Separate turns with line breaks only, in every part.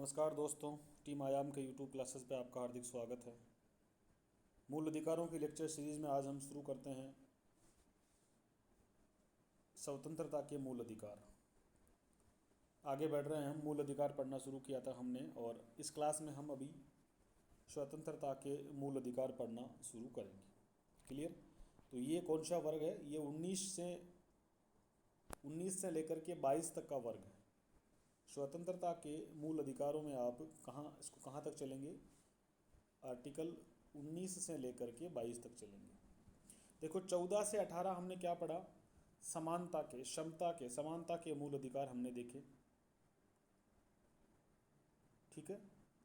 नमस्कार दोस्तों, टीम आयाम के यूट्यूब क्लासेस पे आपका हार्दिक स्वागत है। मूल अधिकारों की लेक्चर सीरीज़ में आज हम शुरू करते हैं स्वतंत्रता के मूल अधिकार। आगे बढ़ रहे हैं, हम मूल अधिकार पढ़ना शुरू किया था हमने, और इस क्लास में हम अभी स्वतंत्रता के मूल अधिकार पढ़ना शुरू करेंगे। क्लियर? तो ये कौन सा वर्ग है? ये 19 से लेकर के 22 तक का वर्ग है। स्वतंत्रता के मूल अधिकारों में आप कहाँ तक चलेंगे? आर्टिकल 19 से लेकर के 22 तक चलेंगे। देखो, 14 से 18 हमने क्या पढ़ा? समानता के, क्षमता के, समानता के मूल अधिकार हमने देखे। ठीक है,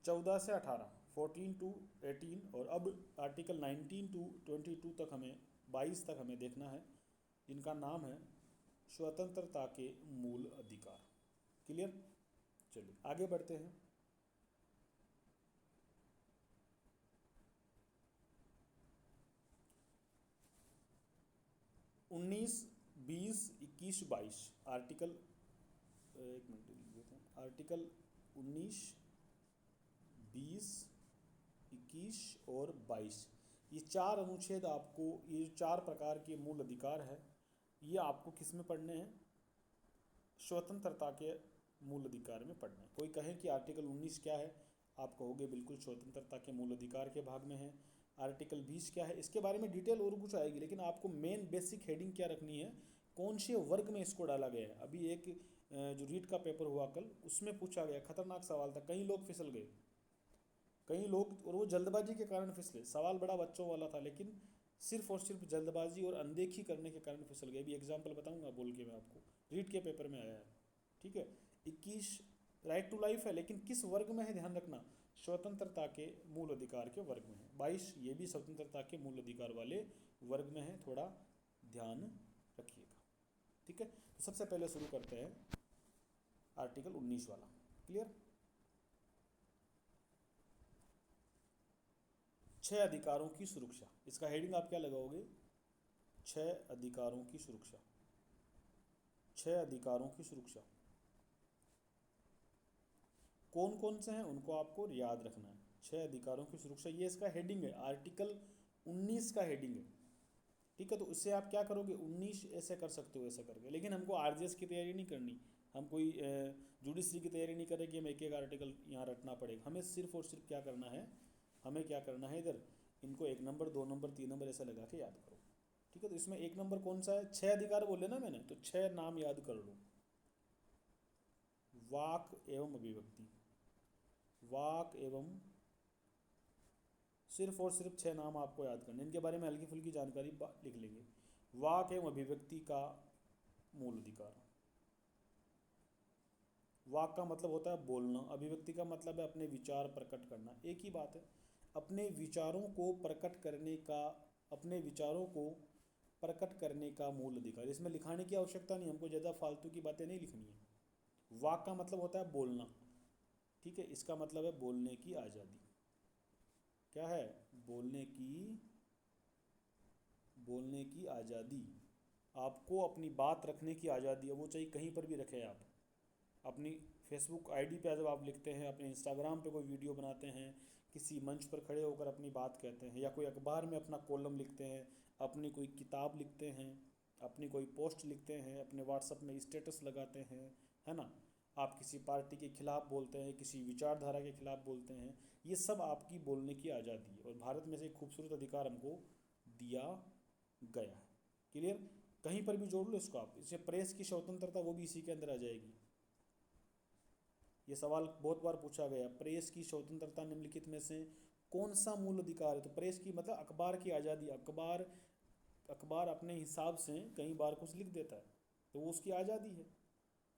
14 से 18, 14 टू 18, और अब आर्टिकल 19 टू 22 तक हमें 22 तक हमें देखना है, जिनका नाम है स्वतंत्रता के मूल अधिकार। क्लियर? चलिए आगे बढ़ते हैं। 19, 20, 21, 22 आर्टिकल, एक मिनट लिख देते हैं। आर्टिकल 19, 20, 21 और 22, ये चार अनुच्छेद आपको, ये चार प्रकार के मूल अधिकार है, ये आपको किस में पढ़ने हैं? स्वतंत्रता के मूल अधिकार में पढ़ना है। कोई कहे कि आर्टिकल 19 क्या है, आप कहोगे बिल्कुल स्वतंत्रता के मूल अधिकार के भाग में है। आर्टिकल 20 क्या है, इसके बारे में डिटेल और कुछ आएगी, लेकिन आपको मेन बेसिक हेडिंग क्या रखनी है, कौन से वर्ग में इसको डाला गया है। अभी एक जो रीट का पेपर हुआ कल, उसमें पूछा गया, खतरनाक सवाल था, कई लोग फिसल गए, कई लोग, और वो जल्दबाजी के कारण फिसले। सवाल बड़ा बच्चों वाला था, लेकिन सिर्फ और सिर्फ जल्दबाजी और अनदेखी करने के कारण फिसल गए। अभी एग्जाम्पल बताऊंगा बोल के मैं आपको, रीट के पेपर में आया है। ठीक है, 21 राइट टू लाइफ है, लेकिन किस वर्ग में है ध्यान रखना, स्वतंत्रता के मूल अधिकार के वर्ग में है। 22 ये भी स्वतंत्रता के मूल अधिकार वाले वर्ग में है, थोड़ा ध्यान रखिएगा। ठीक है, तो सबसे पहले शुरू करते हैं आर्टिकल 19 वाला। क्लियर? 6 अधिकारों की सुरक्षा, इसका हेडिंग आप क्या लगाओगे? 6 अधिकारों की सुरक्षा। 6 अधिकारों की सुरक्षा कौन कौन से हैं उनको आपको याद रखना है। 6 अधिकारों की सुरक्षा, ये इसका हेडिंग है, आर्टिकल 19 का हेडिंग है। ठीक है, तो उससे आप क्या करोगे? 19 ऐसे कर सकते हो, ऐसे करके, लेकिन हमको आरजेएस की तैयारी नहीं करनी, हम कोई जुडिशरी की तैयारी नहीं करें कि हमें एक एक आर्टिकल यहाँ रटना पड़ेगा। हमें सिर्फ और सिर्फ क्या करना है, हमें क्या करना है, इधर इनको 1 नंबर, 2 नंबर, 3 नंबर ऐसा लगा के याद करो। ठीक है, तो इसमें 1 नंबर कौन सा है? 6 अधिकार बोले ना मैंने, तो 6 नाम याद कर लो। वाक एवं अभिव्यक्ति, वाक एवं, सिर्फ और सिर्फ 6 नाम आपको याद करने, इनके बारे में हल्की फुल्की जानकारी लिख लेंगे। वाक एवं अभिव्यक्ति का मूल अधिकार। वाक का मतलब होता है बोलना, अभिव्यक्ति का मतलब है अपने विचार प्रकट करना, एक ही बात है। अपने विचारों को प्रकट करने का, अपने विचारों को प्रकट करने का मूल अधिकार। इसमें लिखाने की आवश्यकता नहीं, हमको ज़्यादा फालतू की बातें नहीं लिखनी है। वाक का मतलब होता है बोलना। ठीक है, इसका मतलब है बोलने की आज़ादी। क्या है? बोलने की आज़ादी। आपको अपनी बात रखने की आज़ादी है, वो चाहे कहीं पर भी रखें आप। अपनी फेसबुक आईडी पे जब आप लिखते हैं, अपने इंस्टाग्राम पे कोई वीडियो बनाते हैं, किसी मंच पर खड़े होकर अपनी बात कहते हैं, या कोई अखबार में अपना कॉलम लिखते हैं, अपनी कोई किताब लिखते हैं, अपनी कोई पोस्ट लिखते हैं, अपने व्हाट्सएप में स्टेटस लगाते हैं, है ना, आप किसी पार्टी के खिलाफ बोलते हैं, किसी विचारधारा के खिलाफ बोलते हैं, ये सब आपकी बोलने की आज़ादी है, और भारत में से एक खूबसूरत अधिकार हमको दिया गया है। क्लियर? कहीं पर भी जोड़ लो इसको आप, इससे प्रेस की स्वतंत्रता वो भी इसी के अंदर आ जाएगी। ये सवाल बहुत बार पूछा गया, प्रेस की स्वतंत्रता निम्नलिखित में से कौन सा मूल अधिकार है? तो प्रेस की मतलब अखबार की आज़ादी। अखबार अपने हिसाब से कई बार कुछ लिख देता है, तो वो उसकी आज़ादी है।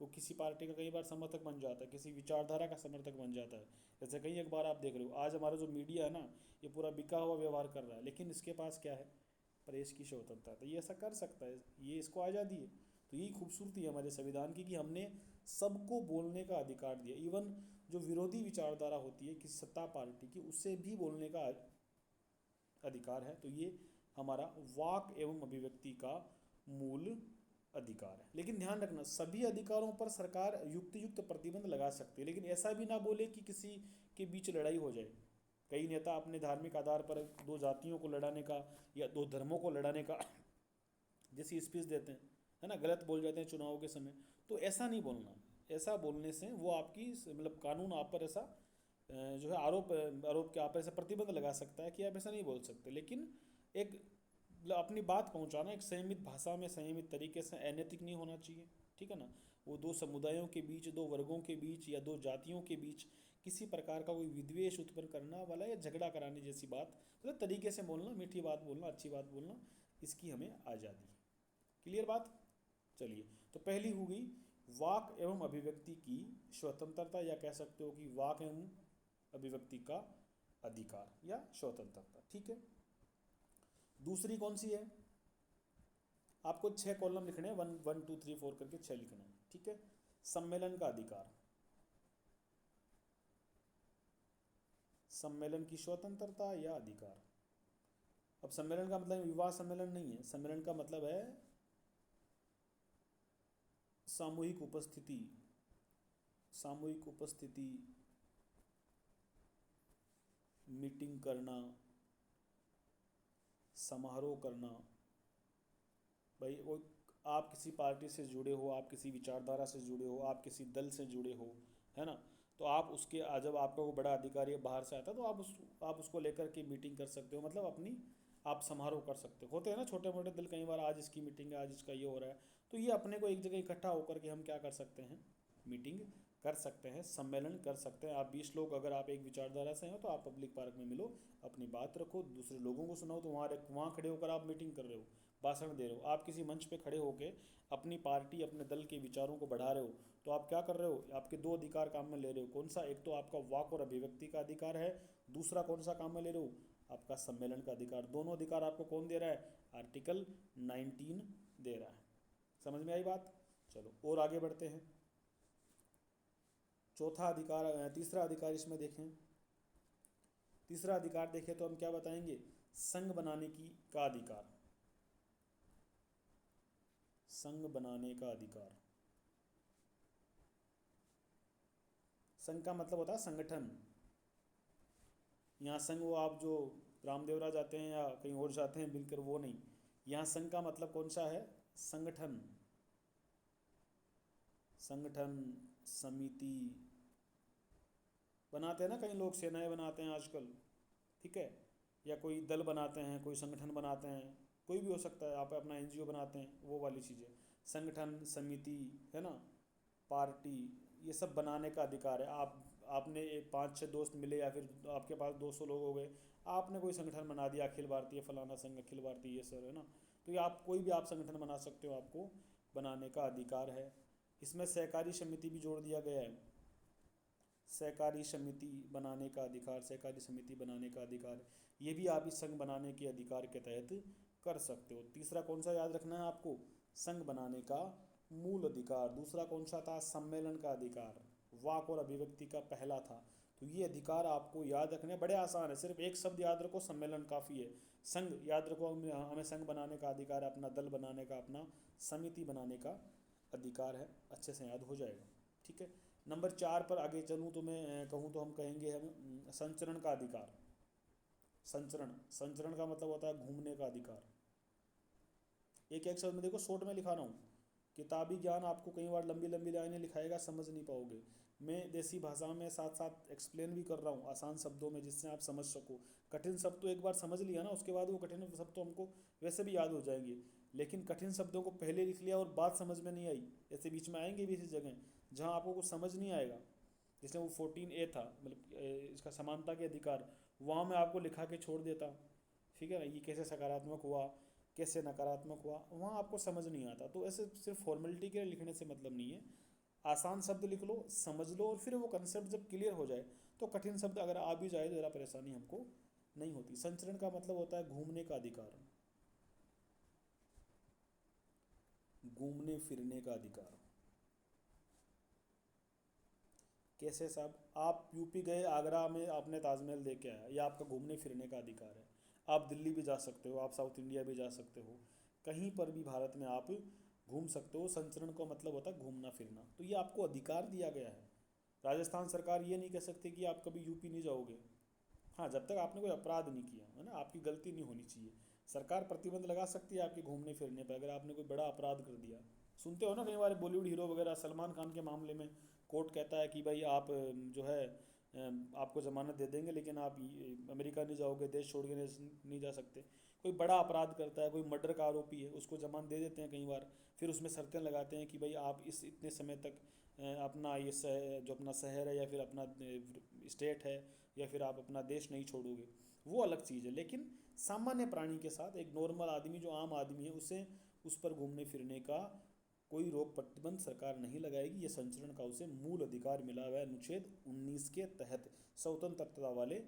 वो किसी पार्टी का कई बार समर्थक बन जाता है, किसी विचारधारा का समर्थक बन जाता है। जैसे कई अखबार आप देख रहे हो, आज हमारा जो मीडिया है ना, ये पूरा बिका हुआ व्यवहार कर रहा है, लेकिन इसके पास क्या है? प्रेस की स्वतंत्रता। तो ये ऐसा कर सकता है, ये इसको आज़ादी है। तो यही खूबसूरती है हमारे संविधान की, कि हमने सबको बोलने का अधिकार दिया। इवन जो विरोधी विचारधारा होती है किसी सत्ता पार्टी की, उससे भी बोलने का अधिकार है। तो ये हमारा वाक एवं अभिव्यक्ति का मूल अधिकार है। लेकिन ध्यान रखना, सभी अधिकारों पर सरकार युक्त प्रतिबंध लगा लगा सकते हैं, लेकिन ऐसा भी ना बोले कि किसी के बीच लड़ाई हो जाए। कई नेता अपने धार्मिक आधार पर दो जातियों को लड़ाने का या दो धर्मों को लड़ाने का जैसी स्पीच देते हैं, है ना, गलत बोल जाते हैं चुनाव के समय। तो ऐसा नहीं बोलना। ऐसा बोलने से वो आपकी मतलब कानून आप पर ऐसा जो है आरोप के आप पर ऐसा प्रतिबंध लगा सकता है कि आप ऐसा नहीं बोल सकते। लेकिन एक मतलब अपनी बात पहुंचाना एक संयमित भाषा में संयमित तरीके से, अनैतिक नहीं होना चाहिए, ठीक है ना। वो दो समुदायों के बीच, दो वर्गों के बीच या दो जातियों के बीच किसी प्रकार का कोई विद्वेष उत्पन्न करना वाला या झगड़ा कराने जैसी बात, मतलब तरीके से बोलना, मीठी बात बोलना, अच्छी बात बोलना, इसकी हमें आज़ादी। क्लियर बात। चलिए, तो पहली हो गई वाक एवं अभिव्यक्ति की स्वतंत्रता, या कह सकते हो कि वाक एवं अभिव्यक्ति का अधिकार या स्वतंत्रता, ठीक है। दूसरी कौन सी है? आपको 6 कॉलम लिखने हैं, 1 1 2 3 4 करके 6 लिखने हैं, ठीक है। सम्मेलन का अधिकार, सम्मेलन की स्वतंत्रता या अधिकार। अब सम्मेलन का मतलब विवाह सम्मेलन नहीं है, सम्मेलन का मतलब है सामूहिक उपस्थिति, सामूहिक उपस्थिति, मीटिंग करना, समारोह करना। भाई वो आप किसी पार्टी से जुड़े हो, आप किसी विचारधारा से जुड़े हो, आप किसी दल से जुड़े हो, है ना, तो आप उसके जब आपका वो बड़ा अधिकारी बाहर से आता है तो आप उसको लेकर के मीटिंग कर सकते हो, मतलब अपनी आप समारोह कर सकते हो। होते हैं ना छोटे मोटे दल, कई बार आज इसकी मीटिंग है, आज इसका ये हो रहा है, तो ये अपने को एक जगह इकट्ठा होकर के हम क्या कर सकते हैं, मीटिंग कर सकते हैं, सम्मेलन कर सकते हैं। आप 20 लोग अगर आप एक विचारधारा से हो तो आप पब्लिक पार्क में मिलो, अपनी बात रखो, दूसरे लोगों को सुनाओ, तो वहाँ खड़े होकर आप मीटिंग कर रहे हो, भाषण दे रहे हो, आप किसी मंच पे खड़े होकर अपनी पार्टी अपने दल के विचारों को बढ़ा रहे हो, तो आप क्या कर रहे हो, आपके दो अधिकार काम में ले रहे हो। कौन सा? एक तो आपका वाक और अभिव्यक्ति का अधिकार है, दूसरा कौन सा काम में ले रहे हो, आपका सम्मेलन का अधिकार। दोनों अधिकार आपको कौन दे रहा है? आर्टिकल 19 दे रहा है। समझ में आई बात? चलो और आगे बढ़ते हैं। चौथा अधिकार, तीसरा अधिकार इसमें देखें, तीसरा अधिकार देखें तो हम क्या बताएंगे, संघ बनाने की का अधिकार, संघ बनाने का अधिकार। संघ का मतलब होता है संगठन। यहाँ संघ वो आप जो रामदेवरा जाते हैं या कहीं और जाते हैं मिलकर, वो नहीं। यहाँ संघ का मतलब कौन सा है? संगठन, संगठन, समिति बनाते हैं ना कई लोग, सेनाएं बनाते हैं आजकल, ठीक है, या कोई दल बनाते हैं, कोई संगठन बनाते हैं, कोई भी हो सकता है, आप अपना एनजीओ बनाते हैं, वो वाली चीज़ें। संगठन, समिति, है ना, पार्टी, ये सब बनाने का अधिकार है। आपने एक 5 6 दोस्त मिले या फिर आपके पास 200 लोग हो गए, आपने कोई संगठन बना दिया, अखिल भारतीय फलाना संघ, अखिल भारतीय ये सर, है ना, तो ये आप कोई भी आप संगठन बना सकते हो, आपको बनाने का अधिकार है। इसमें सहकारी समिति भी जोड़ दिया गया है, सहकारी समिति बनाने का अधिकार, सहकारी समिति बनाने का अधिकार, ये भी आप इस संघ बनाने के अधिकार के तहत कर सकते हो। तीसरा कौन सा याद रखना है आपको? संघ बनाने का मूल अधिकार। दूसरा कौन सा था? सम्मेलन का अधिकार। वाक और अभिव्यक्ति का पहला था। तो ये अधिकार आपको याद रखने बड़े आसान है, सिर्फ एक शब्द याद रखो, सम्मेलन काफ़ी है। संघ याद रखो, हमें संघ बनाने का अधिकार है, अपना दल बनाने का, अपना समिति बनाने का अधिकार है, अच्छे से याद हो जाएगा, ठीक है। नंबर 4 पर आगे चलूँ तो मैं कहूँ तो हम कहेंगे हम संचरण का अधिकार। संचरण, संचरण का मतलब होता है घूमने का अधिकार। एक एक शब्द में देखो, शॉर्ट में लिखा रहा हूँ, किताबी ज्ञान आपको कई बार लंबी लंबी लाइनें लिखाएगा, समझ नहीं पाओगे। मैं देसी भाषा में साथ साथ एक्सप्लेन भी कर रहा हूँ आसान शब्दों में, जिससे आप समझ सको। कठिन शब्द तो एक बार समझ लिया ना, उसके बाद वो कठिन शब्द तो हमको वैसे भी याद हो जाएंगे, लेकिन कठिन शब्दों को पहले लिख लिया और बात समझ में नहीं आई, ऐसे बीच में आएंगे भी ऐसी जगह जहाँ आपको कुछ समझ नहीं आएगा। जैसे वो 14A था, मतलब इसका समानता के अधिकार, वहाँ मैं आपको लिखा के छोड़ देता, ठीक है ना, ये कैसे सकारात्मक हुआ, कैसे नकारात्मक हुआ, वहाँ आपको समझ नहीं आता। तो ऐसे सिर्फ फॉर्मेलिटी के लिखने से मतलब नहीं है, आसान शब्द लिख लो, समझ लो, और फिर वो कंसेप्ट जब क्लियर हो जाए तो कठिन शब्द अगर आ भी जाए तो ज़रा परेशानी हमको नहीं होती। संचरण का मतलब होता है घूमने का अधिकार, घूमने फिरने का अधिकार। कैसे साहब? आप यूपी गए, आगरा में आपने ताजमहल देख के आया, ये आपका घूमने फिरने का अधिकार है। आप दिल्ली भी जा सकते हो, आप साउथ इंडिया भी जा सकते हो, कहीं पर भी भारत में आप घूम सकते हो। संचरण का मतलब होता है घूमना फिरना, तो ये आपको अधिकार दिया गया है, राजस्थान सरकार ये नहीं कह सकती कि आप कभी यूपी नहीं जाओगे। हाँ, जब तक आपने कोई अपराध नहीं किया है ना, आपकी गलती नहीं होनी चाहिए। सरकार प्रतिबंध लगा सकती है आपके घूमने फिरने पर अगर आपने कोई बड़ा अपराध कर दिया। सुनते हो ना कई बार बॉलीवुड हीरो वगैरह, सलमान खान के मामले में कोर्ट कहता है कि भाई आप जो है आपको ज़मानत दे देंगे लेकिन आप अमेरिका नहीं जाओगे, देश छोड़ के नहीं जा सकते। कोई बड़ा अपराध करता है, कोई मर्डर का आरोपी है, उसको जमानत दे देते हैं कई बार। फिर उसमें शर्तें लगाते हैं कि भाई आप इस इतने समय तक अपना ये जो अपना शहर है या फिर अपना स्टेट है या फिर आप अपना देश नहीं छोड़ोगे। वो अलग चीज़ है। लेकिन सामान्य प्राणी के साथ एक नॉर्मल आदमी जो आम आदमी है उसे उस पर घूमने फिरने का कोई रोक प्रतिबंध सरकार नहीं लगाएगी। ये संचरण का उसे मूल अधिकार मिला हुआ है अनुच्छेद 19 के तहत स्वतंत्रता वाले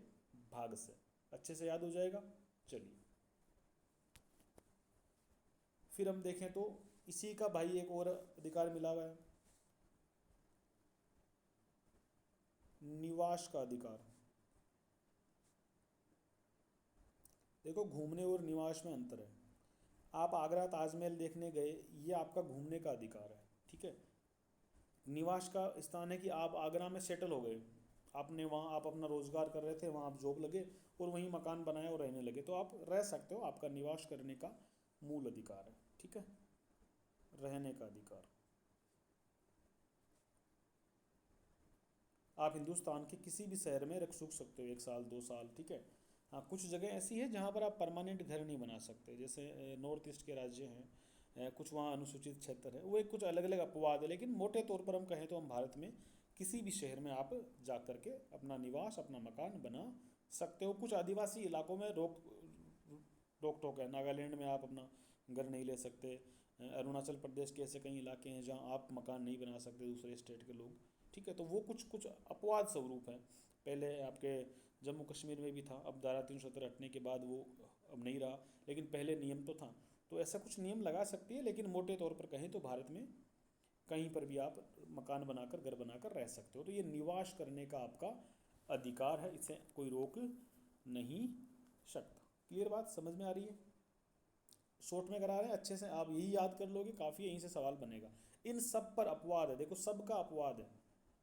भाग से। अच्छे से याद हो जाएगा। चलिए फिर हम देखें तो इसी का भाई एक और अधिकार मिला हुआ है, निवास का अधिकार। देखो घूमने और निवास में अंतर है। आप आगरा ताजमहल देखने गए, ये आपका घूमने का अधिकार है, ठीक है। निवास का स्थान है कि आप आगरा में सेटल हो गए, आपने वहाँ आप अपना रोजगार कर रहे थे, वहाँ आप जॉब लगे और वहीं मकान बनाया और रहने लगे, तो आप रह सकते हो, आपका निवास करने का मूल अधिकार है, ठीक है, रहने का अधिकार। आप हिंदुस्तान के किसी भी शहर में रुक सकते हो 1 साल 2 साल, ठीक है। हाँ, कुछ जगह ऐसी है जहाँ पर आप परमानेंट घर नहीं बना सकते, जैसे नॉर्थ ईस्ट के राज्य हैं, कुछ वहाँ अनुसूचित क्षेत्र है, वो एक कुछ अलग अलग अपवाद है। लेकिन मोटे तौर पर हम कहें तो हम भारत में किसी भी शहर में आप जा कर के अपना निवास अपना मकान बना सकते हो। कुछ आदिवासी इलाकों में रोक रोक टोक है, नागालैंड में आप अपना घर नहीं ले सकते, अरुणाचल प्रदेश के ऐसे कई इलाके हैं जहाँ आप मकान नहीं बना सकते दूसरे स्टेट के लोग, ठीक है। तो वो कुछ कुछ अपवाद स्वरूप है। पहले आपके जम्मू कश्मीर में भी था, अब धारा 370 हटने के बाद वो अब नहीं रहा, लेकिन पहले नियम तो था। तो ऐसा कुछ नियम लगा सकती है, लेकिन मोटे तौर पर कहें तो भारत में कहीं पर भी आप मकान बनाकर घर बनाकर रह सकते हो। तो ये निवास करने का आपका अधिकार है, इसे कोई रोक नहीं सकता। क्लियर बात समझ में आ रही है? शॉर्ट में करा रहे हैं, अच्छे से आप यही याद कर लोगे, काफ़ी यहीं से सवाल बनेगा। इन सब पर अपवाद है, देखो सबका अपवाद है।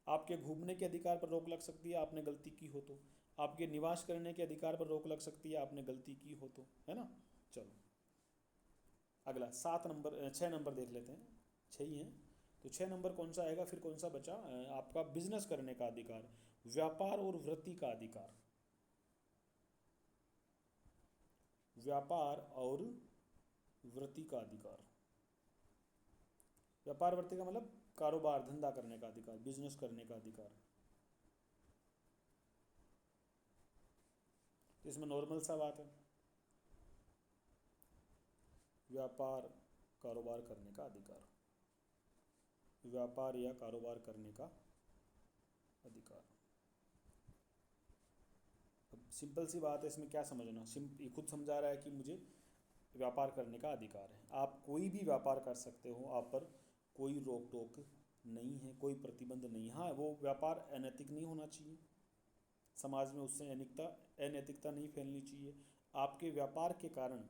आपके घूमने के अधिकार पर रोक लग सकती है आपने गलती की हो तो, आपके निवास करने के अधिकार पर रोक लग सकती है आपने गलती की हो तो, है ना। चलो अगला 7 नंबर 6 नंबर देख लेते हैं, 6 ही हैं। तो 6 नंबर कौन सा आएगा फिर, कौन सा बचा? आपका बिजनेस करने का अधिकार, व्यापार और वृत्ति का अधिकार। व्यापार और वृत्ति का अधिकार, व्यापार वृत्ति का मतलब कारोबार धंधा करने का अधिकार, बिजनेस करने का अधिकार। तो इसमें नॉर्मल सा बात है, व्यापार कारोबार करने का अधिकार, व्यापार या कारोबार करने का अधिकार। अब सिंपल सी बात है, इसमें क्या समझना, ये खुद समझा रहा है कि मुझे व्यापार करने का अधिकार है। आप कोई भी व्यापार कर सकते हो, आप पर कोई रोक टोक नहीं है, कोई प्रतिबंध नहीं। हाँ, वो व्यापार अनैतिक नहीं होना चाहिए, समाज में उससे अनैतिकता नहीं फैलनी चाहिए। आपके व्यापार के कारण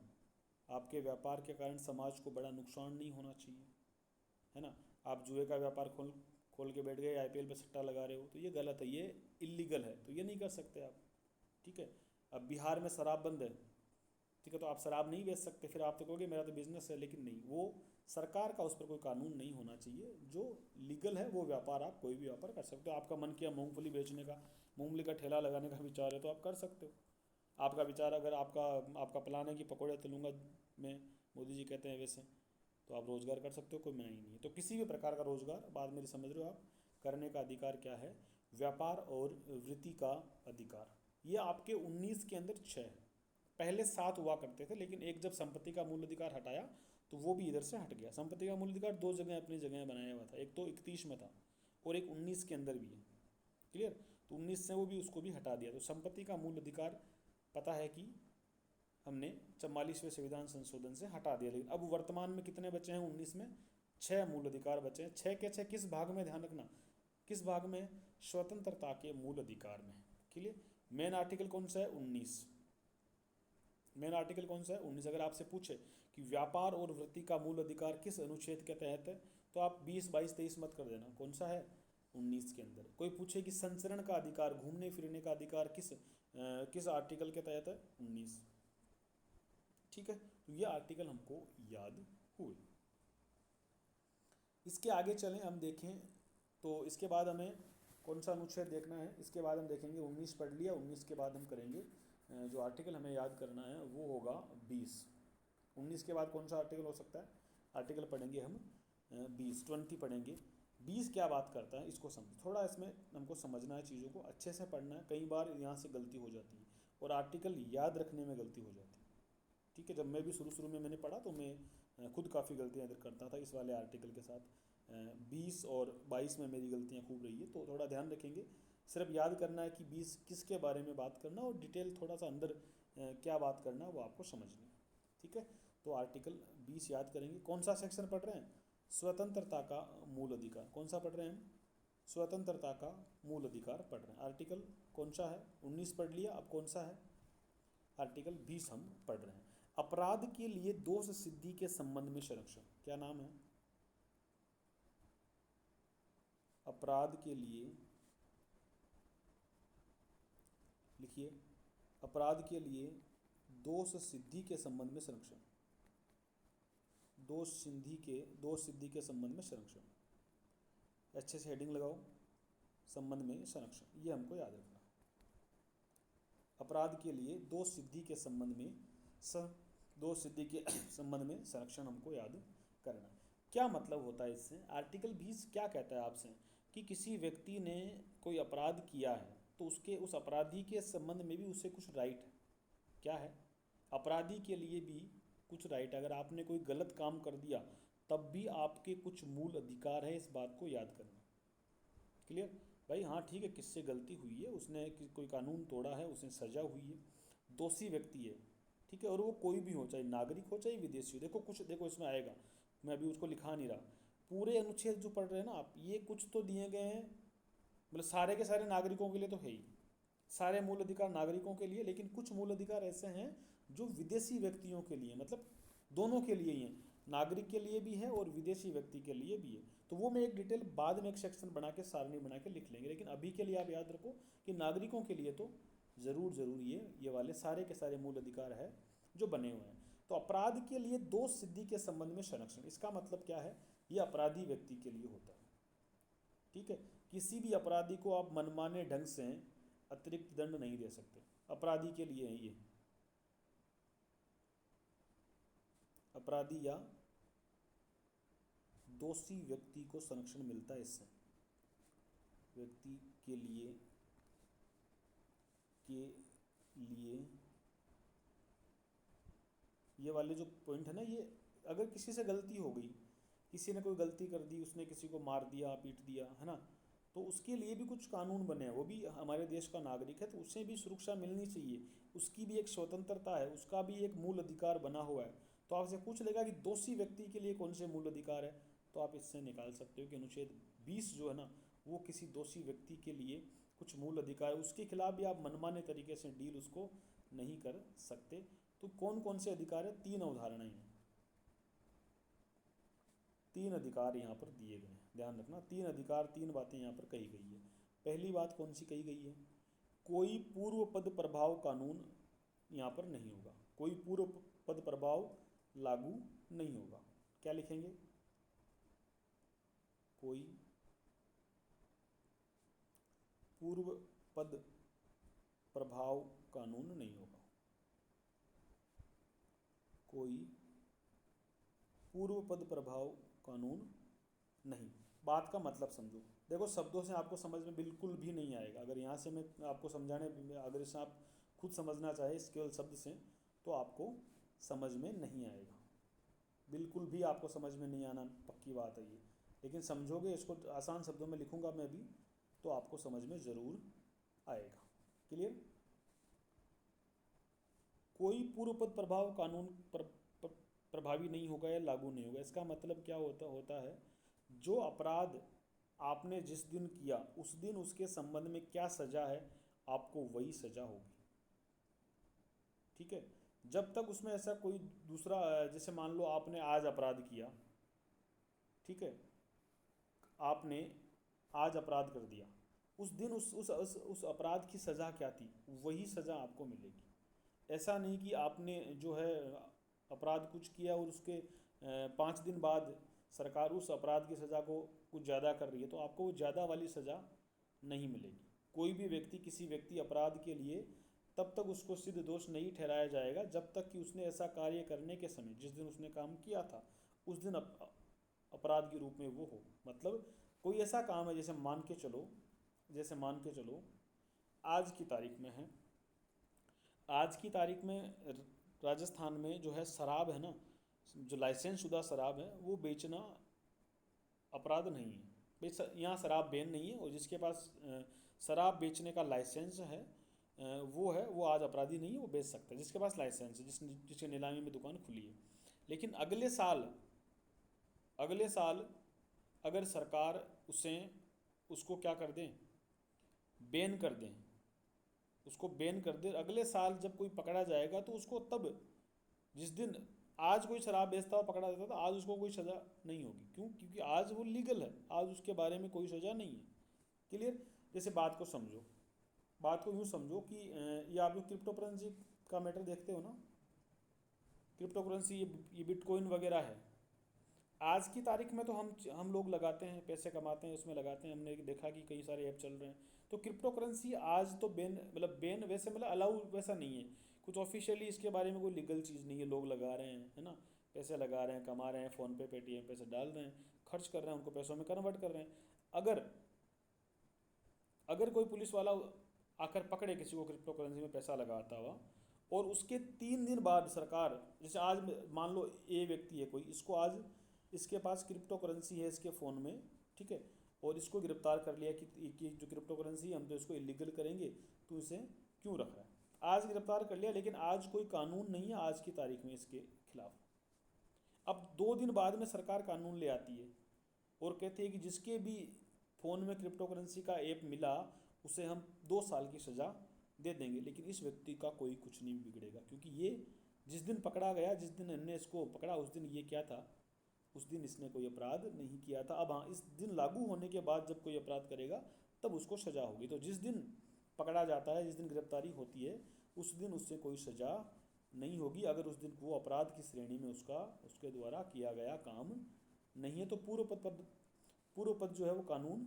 आपके व्यापार के कारण समाज को बड़ा नुकसान नहीं होना चाहिए, है ना। आप जुए का व्यापार खोल खोल के बैठ गए, आईपीएल पे सट्टा लगा रहे हो, तो ये गलत है, ये इलीगल है, तो ये नहीं कर सकते आप, ठीक है। अब बिहार में शराब बंद है, ठीक है, तो आप शराब नहीं बेच सकते, फिर आप तो कहोगे मेरा तो बिजनेस है, लेकिन नहीं, वो सरकार का उस पर कोई कानून नहीं होना चाहिए। जो लीगल है वो व्यापार आप कोई भी व्यापार कर सकते हो। आपका मन किया मूंगफली बेचने का, मूंगफली का ठेला लगाने का विचार है तो आप कर सकते हो। आपका विचार अगर आपका आपका प्लान है कि पकौड़े तलूँगा मैं, मोदी जी कहते हैं वैसे, तो आप रोज़गार कर सकते हो, कोई मना ही नहीं है। तो किसी भी प्रकार का रोज़गार, बात मेरी समझ रहे हो आप, करने का अधिकार क्या है? व्यापार और वृत्ति का अधिकार। ये आपके 19 के अंदर 6 है, पहले 7 हुआ करते थे, लेकिन एक जब संपत्ति का मूल अधिकार हटाया तो वो भी इधर से हट गया। संपत्ति का मूल अधिकार 2 जगह अपनी जगह बनाया हुआ था, एक तो 31 में था और एक 19 के अंदर भी है। क्लियर? तो 19 से वो भी उसको भी हटा दिया। तो संपत्ति का मूल अधिकार पता है कि हमने 44वें संविधान संशोधन से हटा दिया, लेकिन अब वर्तमान में कितने बचे हैं? 19 में 6 मूल अधिकार बचे हैं। 6 के 6 किस भाग में, ध्यान रखना, किस भाग में? स्वतंत्रता के मूल अधिकार में। क्लियर? मेन आर्टिकल कौन सा है? 19। मेन आर्टिकल कौन सा है? 19। अगर आपसे पूछे कि व्यापार और वृत्ति का मूल अधिकार किस अनुच्छेद के तहत है, तो आप 20 22 23 मत कर देना, कौन सा है? 19 के अंदर। कोई पूछे कि संचरण का अधिकार, घूमने फिरने का अधिकार किस आर्टिकल के तहत है? 19। ठीक है, तो ये आर्टिकल हमको याद हुए। इसके आगे चलें हम देखें तो इसके बाद हमें कौन सा अनुच्छेद देखना है, इसके बाद हम देखेंगे 19 पढ़ लिया, 19 के बाद हम करेंगे जो आर्टिकल हमें याद करना है वो होगा 20। 19 के बाद कौन सा आर्टिकल हो सकता है? आर्टिकल पढ़ेंगे हम 20 पढ़ेंगे। 20 क्या बात करता है इसको समझ, थोड़ा इसमें हमको समझना है, चीज़ों को अच्छे से पढ़ना है। कई बार यहाँ से गलती हो जाती है और आर्टिकल याद रखने में गलती हो जाती है। ठीक है, जब मैं भी शुरू में मैंने पढ़ा तो मैं खुद काफ़ी गलतियाँ करता था इस वाले आर्टिकल के साथ। 20 और 22 में मेरी गलतियाँ खूब रही है, तो थोड़ा ध्यान रखेंगे। सिर्फ याद करना है कि 20 किसके बारे में बात करना और डिटेल थोड़ा सा अंदर क्या बात करना वो आपको समझना है। ठीक है, तो आर्टिकल 20 याद करेंगे। कौन सा सेक्शन पढ़ रहे हैं? स्वतंत्रता का मूल अधिकार। कौन सा पढ़ रहे हैं हम? स्वतंत्रता का मूल अधिकार पढ़ रहे हैं। आर्टिकल कौन सा है? 19 पढ़ लिया, अब कौन सा है? आर्टिकल 20 हम पढ़ रहे हैं। अपराध के लिए दोष सिद्धि के संबंध में संरक्षण। क्या नाम है? अपराध के लिए, लिखिए, अपराध के लिए दोष सिद्धि के संबंध में संरक्षण। दोष सिद्धि के संबंध में संरक्षण। अच्छे से हेडिंग लगाओ, संबंध में संरक्षण, ये हमको याद रखना। अपराध के लिए दोष सिद्धि के संबंध में संरक्षण हमको याद करना। क्या मतलब होता है इससे? आर्टिकल 20 क्या कहता है आपसे कि किसी व्यक्ति ने कोई अपराध किया है तो उस अपराधी के संबंध में भी उसे कुछ राइट है। क्या है? अपराधी के लिए भी कुछ राइट। अगर आपने कोई गलत काम कर दिया तब भी आपके कुछ मूल अधिकार है, इस बात को याद करना। क्लियर भाई? हाँ ठीक है, किससे गलती हुई है, उसने कोई कानून तोड़ा है, उसे सजा हुई है, दोषी व्यक्ति है। ठीक है, और वो कोई भी हो, चाहे नागरिक हो चाहे विदेशी हो। देखो इसमें आएगा, मैं अभी उसको लिखा नहीं रहा। पूरे अनुच्छेद जो पढ़ रहे हैं ना आप, ये कुछ तो दिए गए हैं, मतलब सारे के सारे नागरिकों के लिए तो है ही, सारे मूल अधिकार नागरिकों के लिए, लेकिन कुछ मूल अधिकार ऐसे हैं जो विदेशी व्यक्तियों के लिए, मतलब दोनों के लिए ही हैं, नागरिक के लिए भी है और विदेशी व्यक्ति के लिए भी है। तो वो मैं एक डिटेल बाद में एक सेक्शन बना के, सारणी बना के लिख लेंगे, लेकिन अभी के लिए आप याद रखो कि नागरिकों के लिए तो ज़रूर ये वाले सारे के सारे मूल अधिकार है जो बने हुए हैं। तो अपराध के लिए दोष सिद्धि के संबंध में संरक्षण, इसका मतलब क्या है? ये अपराधी व्यक्ति के लिए होता है। ठीक है, किसी भी अपराधी को आप मनमाने ढंग से अतिरिक्त दंड नहीं दे सकते, अपराधी के लिए है ये। अपराधी या दोषी व्यक्ति को संरक्षण मिलता है इससे, व्यक्ति के लिए ये वाले जो पॉइंट है ना, ये अगर किसी से गलती हो गई, किसी ने कोई गलती कर दी, उसने किसी को मार दिया, पीट दिया, है ना, तो उसके लिए भी कुछ कानून बने हैं। वो भी हमारे देश का नागरिक है तो उसे भी सुरक्षा मिलनी चाहिए, उसकी भी एक स्वतंत्रता है, उसका भी एक मूल अधिकार बना हुआ है। तो आपसे पूछ लेगा कि दोषी व्यक्ति के लिए कौन से मूल अधिकार है, तो आप इससे निकाल सकते हो कि अनुच्छेद 20 जो है ना, वो किसी दोषी व्यक्ति के लिए कुछ मूल अधिकार है, उसके खिलाफ भी आप मनमाने तरीके से डील उसको नहीं कर सकते। तो कौन कौन से अधिकार है? 3 अवधारणाएं हैं, 3 अधिकार यहाँ पर दिए गए हैं, ध्यान रखना। 3 अधिकार, 3 बातें यहाँ पर कही गई है। पहली बात कौन सी कही गई है? कोई पूर्व पद प्रभाव कानून यहाँ पर नहीं होगा, कोई पूर्व पद प्रभाव लागू नहीं होगा। क्या लिखेंगे? कोई पूर्व पद प्रभाव कानून नहीं होगा, कोई पूर्व पद प्रभाव कानून नहीं। बात का मतलब समझो, देखो शब्दों से आपको समझ में बिल्कुल भी नहीं आएगा। अगर यहाँ से मैं आपको समझाने, अगर इसे आप खुद समझना चाहे इस केवल शब्द से, तो आपको समझ में नहीं आएगा, बिल्कुल भी आपको समझ में नहीं आना पक्की बात है ये। लेकिन समझोगे, इसको आसान शब्दों में लिखूंगा मैं भी, तो आपको समझ में ज़रूर आएगा। क्लियर? कोई पूर्व पद प्रभाव कानून प्रभावी नहीं होगा या लागू नहीं होगा। इसका मतलब क्या होता है, जो अपराध आपने जिस दिन किया उस दिन उसके संबंध में क्या सजा है, आपको वही सजा होगी। ठीक है, जब तक उसमें ऐसा कोई दूसरा, जैसे मान लो आपने आज अपराध किया, ठीक है, आपने आज अपराध कर दिया, उस दिन उस अपराध की सज़ा क्या थी, वही सज़ा आपको मिलेगी। ऐसा नहीं कि आपने जो है अपराध कुछ किया और उसके 5 दिन बाद सरकार उस अपराध की सज़ा को कुछ ज़्यादा कर रही है, तो आपको वो ज़्यादा वाली सज़ा नहीं मिलेगी। कोई भी व्यक्ति किसी व्यक्ति अपराध के लिए तब तक उसको सिद्ध दोष नहीं ठहराया जाएगा जब तक कि उसने ऐसा कार्य करने के समय, जिस दिन उसने काम किया था, उस दिन अपराध के रूप में वो हो। मतलब कोई ऐसा काम है, जैसे मान के चलो आज की तारीख में है, आज की तारीख में राजस्थान में जो है शराब है ना, जो लाइसेंस शुदा शराब है वो बेचना अपराध नहीं है भाई। यहाँ शराब बैन नहीं है, और जिसके पास शराब बेचने का लाइसेंस है वो आज अपराधी नहीं है, वो बेच सकता है जिसके पास लाइसेंस है, जिसके नीलामी में दुकान खुली है। लेकिन अगले साल अगर सरकार उसको क्या कर दें, बैन कर दें, उसको बैन कर दे, अगले साल जब कोई पकड़ा जाएगा तो उसको तब, जिस दिन आज कोई शराब बेचता हुआ पकड़ा जाता था, आज उसको कोई सज़ा नहीं होगी। क्यों? क्योंकि आज वो लीगल है, आज उसके बारे में कोई सज़ा नहीं है। क्लियर? जैसे बात को समझो, बात को यूँ समझो कि ये आप लोग क्रिप्टो करेंसी का मैटर देखते हो ना, क्रिप्टो करेंसी ये बिटकॉइन वगैरह है। आज की तारीख में तो हम लोग लगाते हैं, पैसे कमाते हैं, उसमें लगाते हैं। हमने देखा कि कई सारे ऐप चल रहे हैं। तो क्रिप्टो करेंसी आज तो बैन वैसे मतलब अलाउ वैसा नहीं है, कुछ ऑफिशियली इसके बारे में कोई लीगल चीज़ नहीं है। लोग लगा रहे हैं, है ना, पैसे लगा रहे हैं, कमा रहे हैं, फ़ोन पे पेटीएम पैसे डाल रहे हैं, खर्च कर रहे हैं, उनको पैसों में कन्वर्ट कर रहे हैं। अगर अगर कोई पुलिस वाला आकर पकड़े किसी को क्रिप्टो करेंसी में पैसा लगाता हुआ, और उसके 3 दिन बाद सरकार, जैसे आज मान लो ए व्यक्ति है कोई, इसको आज इसके पास क्रिप्टो करेंसी है इसके फ़ोन में, ठीक है, और इसको गिरफ्तार कर लिया कि जो क्रिप्टो करेंसी हम तो इसको इलीगल करेंगे, तो इसे क्यों रख रहा है। आज गिरफ्तार कर लिया, लेकिन आज कोई कानून नहीं है आज की तारीख में इसके खिलाफ। अब 2 दिन बाद में सरकार कानून ले आती है और कहती है कि जिसके भी फ़ोन में क्रिप्टो करेंसी का ऐप मिला उसे हम 2 साल की सज़ा दे देंगे। लेकिन इस व्यक्ति का कोई कुछ नहीं बिगड़ेगा, क्योंकि ये जिस दिन पकड़ा गया, जिस दिन हमने इसको पकड़ा, उस दिन ये क्या था, उस दिन इसने कोई अपराध नहीं किया था। अब हाँ, इस दिन लागू होने के बाद जब कोई अपराध करेगा तब उसको सज़ा होगी। तो जिस दिन पकड़ा जाता है, जिस दिन गिरफ्तारी होती है, उस दिन उससे कोई सज़ा नहीं होगी, अगर उस दिन वो अपराध की श्रेणी में उसके द्वारा किया गया काम नहीं है। तो पूर्व पद जो है वो कानून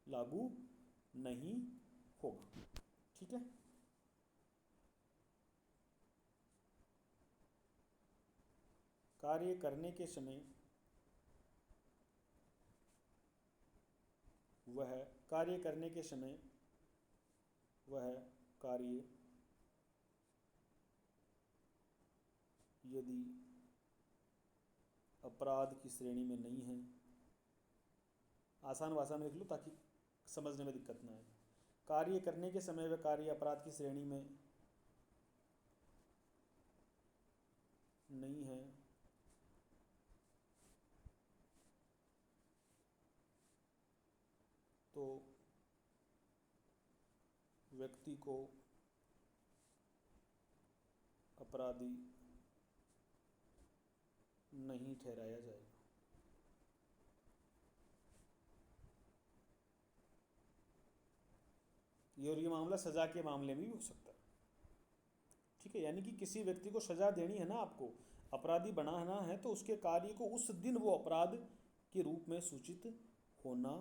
लागू नहीं होगा। ठीक है। कार्य करने के समय वह कार्य करने के समय वह कार्य यदि अपराध की श्रेणी में नहीं है, आसान भाषा में लिख लो ताकि समझने में दिक्कत ना आए। कार्य करने के समय वह कार्य अपराध की श्रेणी में नहीं है, तो व्यक्ति को अपराधी नहीं ठहराया जाएगा। ये मामला सज़ा के मामले में भी हो सकता है। ठीक है, यानी कि किसी व्यक्ति को सज़ा देनी है ना, आपको अपराधी बनाना है, तो उसके कार्य को उस दिन वो अपराध के रूप में सूचित होना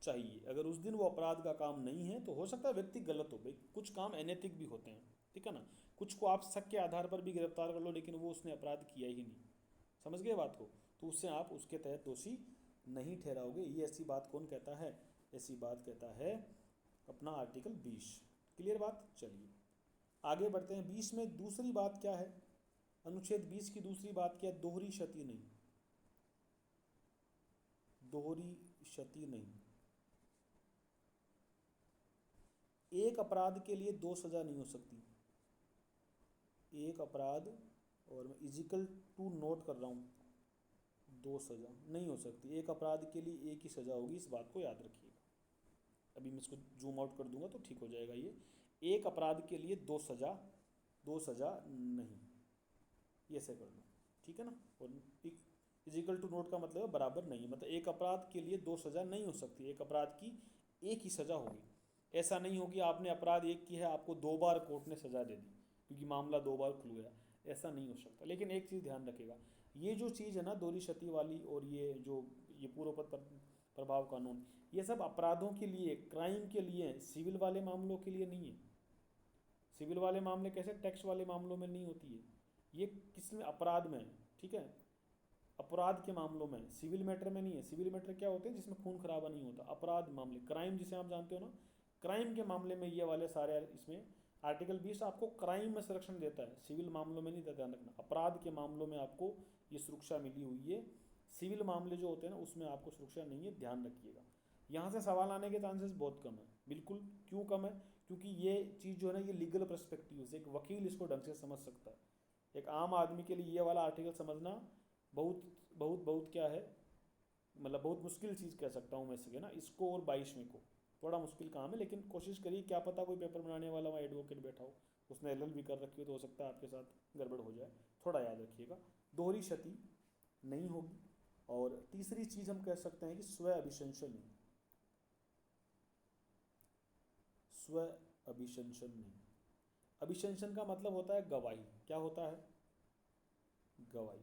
चाहिए। अगर उस दिन वो अपराध का काम नहीं है तो हो सकता है व्यक्ति गलत हो, भाई कुछ काम अनैतिक भी होते हैं, ठीक है ना। कुछ को आप शक के आधार पर भी गिरफ्तार कर लो, लेकिन वो उसने अपराध किया ही नहीं, समझ गए बात को, तो उससे आप उसके तहत दोषी नहीं ठहराओगे। ये ऐसी बात कौन कहता है? ऐसी बात कहता है अपना आर्टिकल 20। क्लियर बात? चलिए आगे बढ़ते हैं। 20 में दूसरी बात क्या है? अनुच्छेद 20 की दूसरी बात क्या है? दोहरी क्षति नहीं, दोहरी क्षति नहीं। एक अपराध के लिए 2 सज़ा नहीं हो सकती। एक अपराध, और मैं इजिकल टू नोट कर रहा हूँ, 2 सज़ा नहीं हो सकती। एक अपराध के लिए एक ही सज़ा होगी, इस बात को याद रखिएगा। अभी मैं इसको जूम आउट कर दूंगा तो ठीक हो जाएगा। ये एक अपराध के लिए 2 सज़ा, 2 सज़ा नहीं, ये ऐसे कर लो, ठीक है ना। और इजिकल टू नोट का मतलब है बराबर नहीं है, मतलब एक अपराध के लिए दो सज़ा नहीं हो सकती, एक अपराध की एक ही सज़ा होगी। ऐसा नहीं होगी आपने अपराध एक किया है आपको दो बार कोर्ट ने सज़ा दे दी क्योंकि मामला दो बार खुल गया, ऐसा नहीं हो सकता। लेकिन एक चीज़ ध्यान रखिएगा, ये जो चीज़ है ना दोहरी क्षति वाली और ये जो ये पूर्वपद प्रभाव कानून, ये सब अपराधों के लिए, क्राइम के लिए है, सिविल वाले मामलों के लिए नहीं है। सिविल वाले मामले कैसे टैक्स वाले मामलों में नहीं होती है, ये किस में अपराध में है, ठीक है, अपराध के मामलों में, सिविल मैटर में नहीं है। सिविल मैटर क्या होते हैं जिसमें खून खराबा नहीं होता, अपराध मामले, क्राइम जिसे आप जानते हो ना, क्राइम के मामले में ये वाले सारे इसमें आर्टिकल 20 आपको क्राइम में संरक्षण देता है, सिविल मामलों में नहीं देता, ध्यान रखना। अपराध के मामलों में आपको ये सुरक्षा मिली हुई है, सिविल मामले जो होते हैं ना उसमें आपको सुरक्षा नहीं है, ध्यान रखिएगा। यहाँ से सवाल आने के चांसेस बहुत कम है, बिल्कुल। क्यों कम है? क्योंकि ये चीज़ जो है ना ये लीगल पर्सपेक्टिव से एक वकील इसको ढंग से समझ सकता है। एक आम आदमी के लिए ये वाला आर्टिकल समझना बहुत बहुत बहुत क्या है, मतलब बहुत मुश्किल चीज़ कह सकता हूँ मैं इसके ना, इसको और 22वें को थोड़ा मुश्किल काम है। लेकिन कोशिश करिए, क्या पता कोई पेपर बनाने वाला वहाँ एडवोकेट बैठा हो, उसने LL भी कर रखी हो, तो हो सकता है आपके साथ गड़बड़ हो जाए, थोड़ा याद रखिएगा। दोहरी क्षति नहीं होगी। और तीसरी चीज़ हम कह सकते हैं कि स्व अभिशंसन नहीं, स्व अभिशंसन नहीं। अभिशंसन का मतलब होता है गवाही। क्या होता है? गवाही।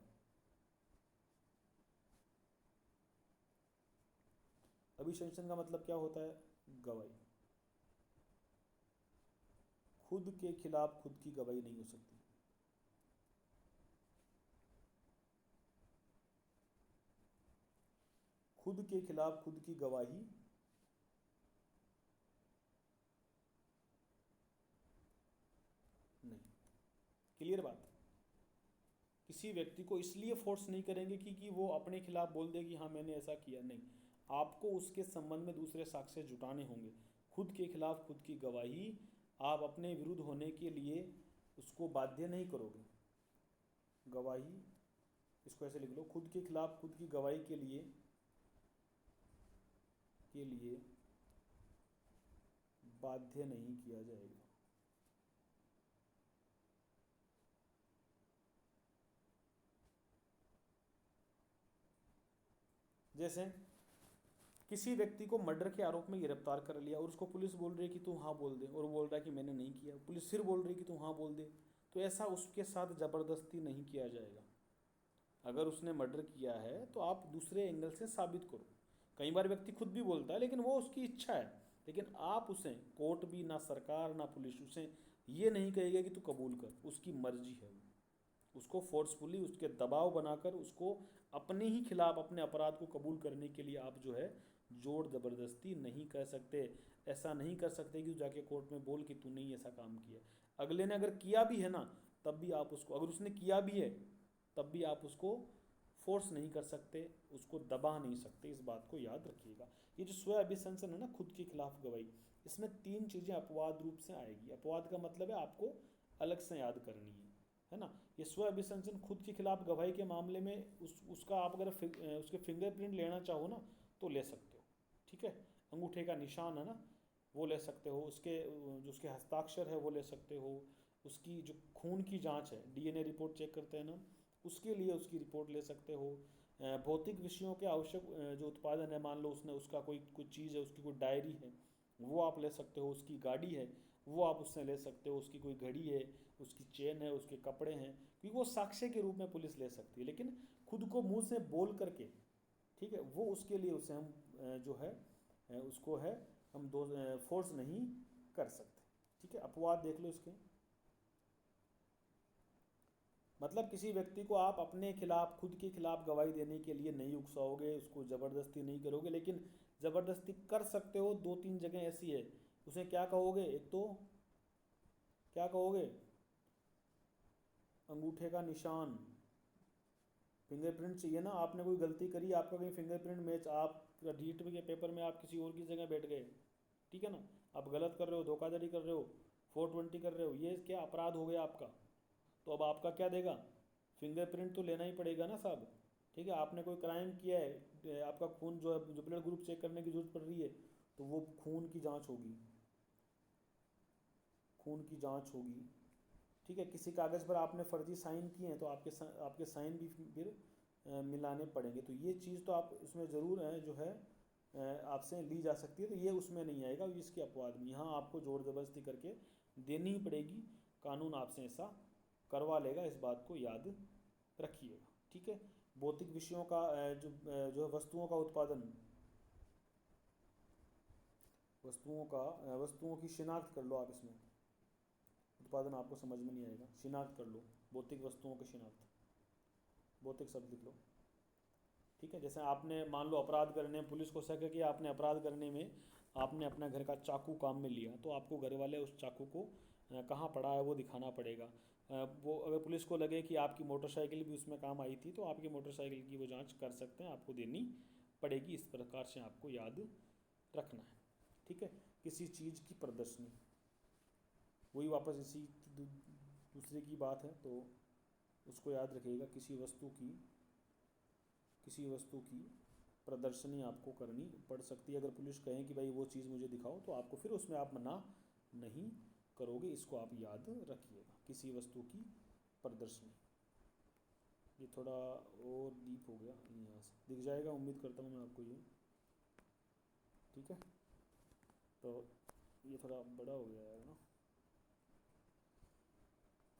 अभिशंसन का मतलब क्या होता है? गवाही। खुद के खिलाफ खुद की गवाही नहीं हो सकती। खुद के खिलाफ खुद की गवाही नहीं। क्लियर बात? किसी व्यक्ति को इसलिए फोर्स नहीं करेंगे कि वो अपने खिलाफ बोल दे कि हाँ मैंने ऐसा किया, नहीं। आपको उसके संबंध में दूसरे साक्ष्य जुटाने होंगे। खुद के खिलाफ खुद की गवाही आप अपने विरुद्ध होने के लिए उसको बाध्य नहीं करोगे। गवाही, इसको ऐसे लिख लो, खुद के खिलाफ खुद की गवाही के लिए बाध्य नहीं किया जाएगा। जैसे किसी व्यक्ति को मर्डर के आरोप में गिरफ्तार कर लिया और उसको पुलिस बोल रही है कि तू हाँ बोल दे, और वो बोल रहा है कि मैंने नहीं किया, पुलिस फिर बोल रही है कि तू हाँ बोल दे, तो ऐसा उसके साथ ज़बरदस्ती नहीं किया जाएगा। अगर उसने मर्डर किया है तो आप दूसरे एंगल से साबित करो। कई बार व्यक्ति खुद भी बोलता है लेकिन वो उसकी इच्छा है, लेकिन आप उसे, कोर्ट भी ना सरकार ना पुलिस उसे ये नहीं कहेगा कि तू कबूल कर, उसकी मर्जी है। उसको फोर्सफुली उसके दबाव बनाकर उसको अपने ही खिलाफ अपने अपराध को कबूल करने के लिए आप जो है जोर ज़बरदस्ती नहीं कर सकते। ऐसा नहीं कर सकते कि जाके कोर्ट में बोल कि तूने ही ऐसा काम किया। अगले ने अगर किया भी है ना, तब भी आप उसको, अगर उसने किया भी है तब भी आप उसको फोर्स नहीं कर सकते, उसको दबा नहीं सकते, इस बात को याद रखिएगा। ये जो स्व अभिशंसन है ना, खुद के खिलाफ गवाही, इसमें तीन चीज़ें अपवाद रूप से आएगी। अपवाद का मतलब है आपको अलग से याद करनी है ना। ये स्व अभिशंसन खुद के खिलाफ गवाही के मामले में उसका आप अगर उसके फिंगरप्रिंट लेना चाहो ना तो ले सकते हो, ठीक है। अंगूठे का निशान है ना, वो ले सकते हो, उसके जो उसके हस्ताक्षर है वो ले सकते हो, उसकी जो खून की जांच है, DNA रिपोर्ट चेक करते हैं ना, उसके लिए उसकी रिपोर्ट ले सकते हो। भौतिक विषयों के आवश्यक जो उत्पादन है, मान लो उसने उसका कोई कुछ चीज़ है, उसकी कोई डायरी है वो आप ले सकते हो, उसकी गाड़ी है वो आप उससे ले सकते हो, उसकी कोई घड़ी है, उसकी चेन है, उसके कपड़े हैं, क्योंकि वो साक्ष्य के रूप में पुलिस ले सकती है। लेकिन खुद को मुंह से बोल करके, ठीक है, वो उसके लिए उसे हम जो है उसको है हम दो फोर्स नहीं कर सकते, ठीक है। अपवाद देख लो इसके, मतलब किसी व्यक्ति को आप अपने खिलाफ खुद के खिलाफ गवाही देने के लिए नहीं उकसाओगे, उसको ज़बरदस्ती नहीं करोगे, लेकिन ज़बरदस्ती कर सकते हो। दो तीन जगह ऐसी है, उसे क्या कहोगे? एक तो क्या कहोगे? अंगूठे का निशान, फिंगरप्रिंट चाहिए ना, आपने कोई गलती करी, आपका कहीं फिंगरप्रिंट मैच, आप डीट के पेपर में आप किसी और की जगह बैठ गए, ठीक है ना, आप गलत कर रहे हो, धोखाधड़ी कर रहे हो, 420 कर रहे हो, ये क्या अपराध हो गया आपका। तो अब आपका क्या देगा? फिंगरप्रिंट तो लेना ही पड़ेगा ना साहब, ठीक है। आपने कोई क्राइम किया है, आपका खून जो है, जो ब्लड ग्रुप चेक करने की जरूरत पड़ रही है, तो वो खून की जांच होगी, खून की जांच होगी, ठीक है। किसी कागज़ पर आपने फर्जी साइन किए हैं तो आपके साइन भी फिर मिलाने पड़ेंगे। तो ये चीज़ तो आप इसमें ज़रूर जो है आपसे ली जा सकती है, तो ये उसमें नहीं आएगा, इसके अपवाद में। यहाँ आपको ज़ोर ज़बरदस्ती करके देनी ही पड़ेगी, कानून आपसे ऐसा करवा लेगा, इस बात को याद रखिएगा। ठीक है। भौतिक विषयों का जो है वस्तुओं का उत्पादन, वस्तुओं की शिनाख्त कर लो आप। इसमें उत्पादन आपको समझ में नहीं आएगा, शिनाख्त कर लो, भौतिक वस्तुओं की शिनाख्त, भौतिक शब्द लिख लो। ठीक है। जैसे आपने मान लो अपराध करने, पुलिस को शक है कि आपने अपराध करने में आपने अपना घर का चाकू काम में लिया, तो आपको घर वाले उस चाकू को कहाँ पड़ा है वो दिखाना पड़ेगा। वो अगर पुलिस को लगे कि आपकी मोटरसाइकिल भी उसमें काम आई थी, तो आपकी मोटरसाइकिल की वो जांच कर सकते हैं, आपको देनी पड़ेगी। इस प्रकार से आपको याद रखना है। ठीक है। किसी चीज़ की प्रदर्शनी, वही वापस इसी दूसरे की बात है, तो उसको याद रखिएगा। किसी वस्तु की प्रदर्शनी आपको करनी पड़ सकती है। अगर पुलिस कहें कि भाई वो चीज़ मुझे दिखाओ, तो आपको फिर उसमें आप मना नहीं करोगे, इसको आप याद रखिएगा। किसी वस्तु की प्रदर्शनी, ये थोड़ा और डीप हो गया, यहाँ से दिख जाएगा, उम्मीद करता हूँ मैं आपको ये। ठीक है। तो ये थोड़ा बड़ा हो गया है ना,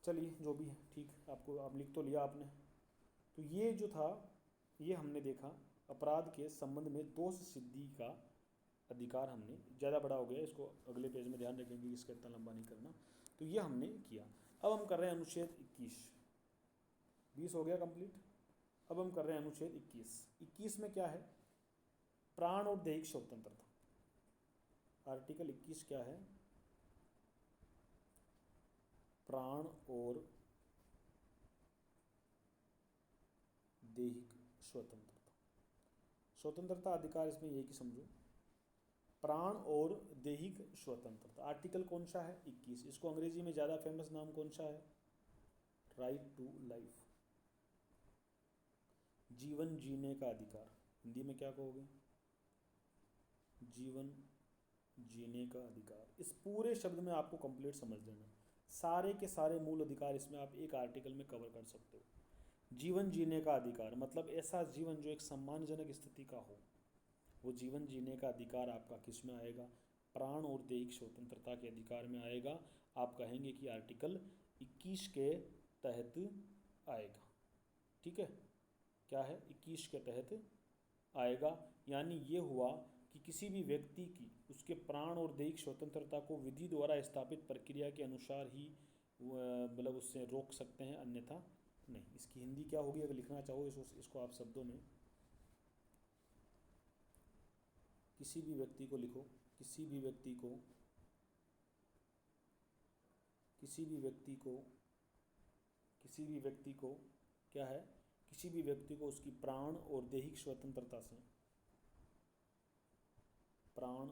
चलिए जो भी है ठीक, आपको आप लिख तो लिया आपने। तो ये जो था, ये हमने देखा अपराध के संबंध में दोष सिद्धि का अधिकार। हमने, ज़्यादा बड़ा हो गया, इसको अगले पेज में ध्यान रखेंगे, इसका इतना लंबा नहीं करना। तो ये हमने किया। अब हम कर रहे हैं अनुच्छेद 21, 20 हो गया कंप्लीट। अब हम कर रहे हैं अनुच्छेद 21। 21 में क्या है? प्राण और दैहिक स्वतंत्रता। आर्टिकल 21 क्या है? प्राण और दैहिक स्वतंत्रता। स्वतंत्रता अधिकार इसमें यही कि समझो, प्राण और दैहिक स्वतंत्रता। आर्टिकल कौन सा है? 21। इसको अंग्रेजी में ज़्यादा फेमस नाम कौन सा है? राइट टू लाइफ, जीवन जीने का अधिकार। हिंदी में क्या कहोगे? जीवन जीने का अधिकार। इस पूरे शब्द में आपको कंप्लीट समझ लेना, सारे के सारे मूल अधिकार इसमें आप एक आर्टिकल में कवर कर सकते हो। जीवन जीने का अधिकार मतलब ऐसा जीवन जो एक सम्मानजनक स्थिति का हो, वो जीवन जीने का अधिकार आपका किस में आएगा? प्राण और दैहिक स्वतंत्रता के अधिकार में आएगा। आप कहेंगे कि आर्टिकल 21 के तहत आएगा। ठीक है। क्या है? 21 के तहत आएगा। यानी ये हुआ कि किसी भी व्यक्ति की उसके प्राण और दैहिक स्वतंत्रता को विधि द्वारा स्थापित प्रक्रिया के अनुसार ही मतलब उससे रोक सकते हैं, अन्यथा नहीं। इसकी हिंदी क्या होगी अगर लिखना चाहो इसको आप शब्दों में? किसी भी व्यक्ति को लिखो, किसी भी व्यक्ति को क्या है? किसी भी व्यक्ति को उसकी प्राण और दैहिक स्वतंत्रता से, प्राण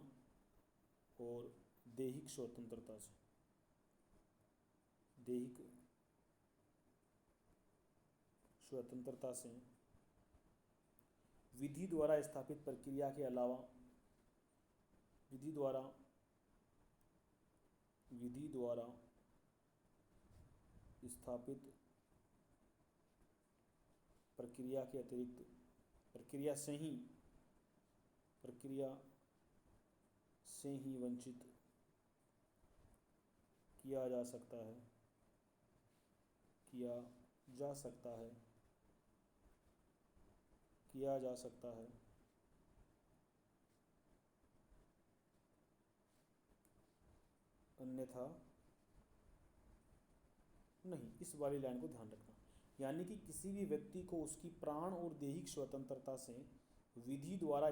और दैहिक स्वतंत्रता से, दैहिक स्वतंत्रता से विधि द्वारा स्थापित प्रक्रिया के अलावा, विधि द्वारा स्थापित प्रक्रिया के अतिरिक्त, प्रक्रिया से ही वंचित किया जा सकता है, किया जा सकता है अन्यथा नहीं। इस वाली लाइन को ध्यान रखना। यानी कि किसी भी व्यक्ति को उसकी प्राण और दैहिक स्वतंत्रता से विधि द्वारा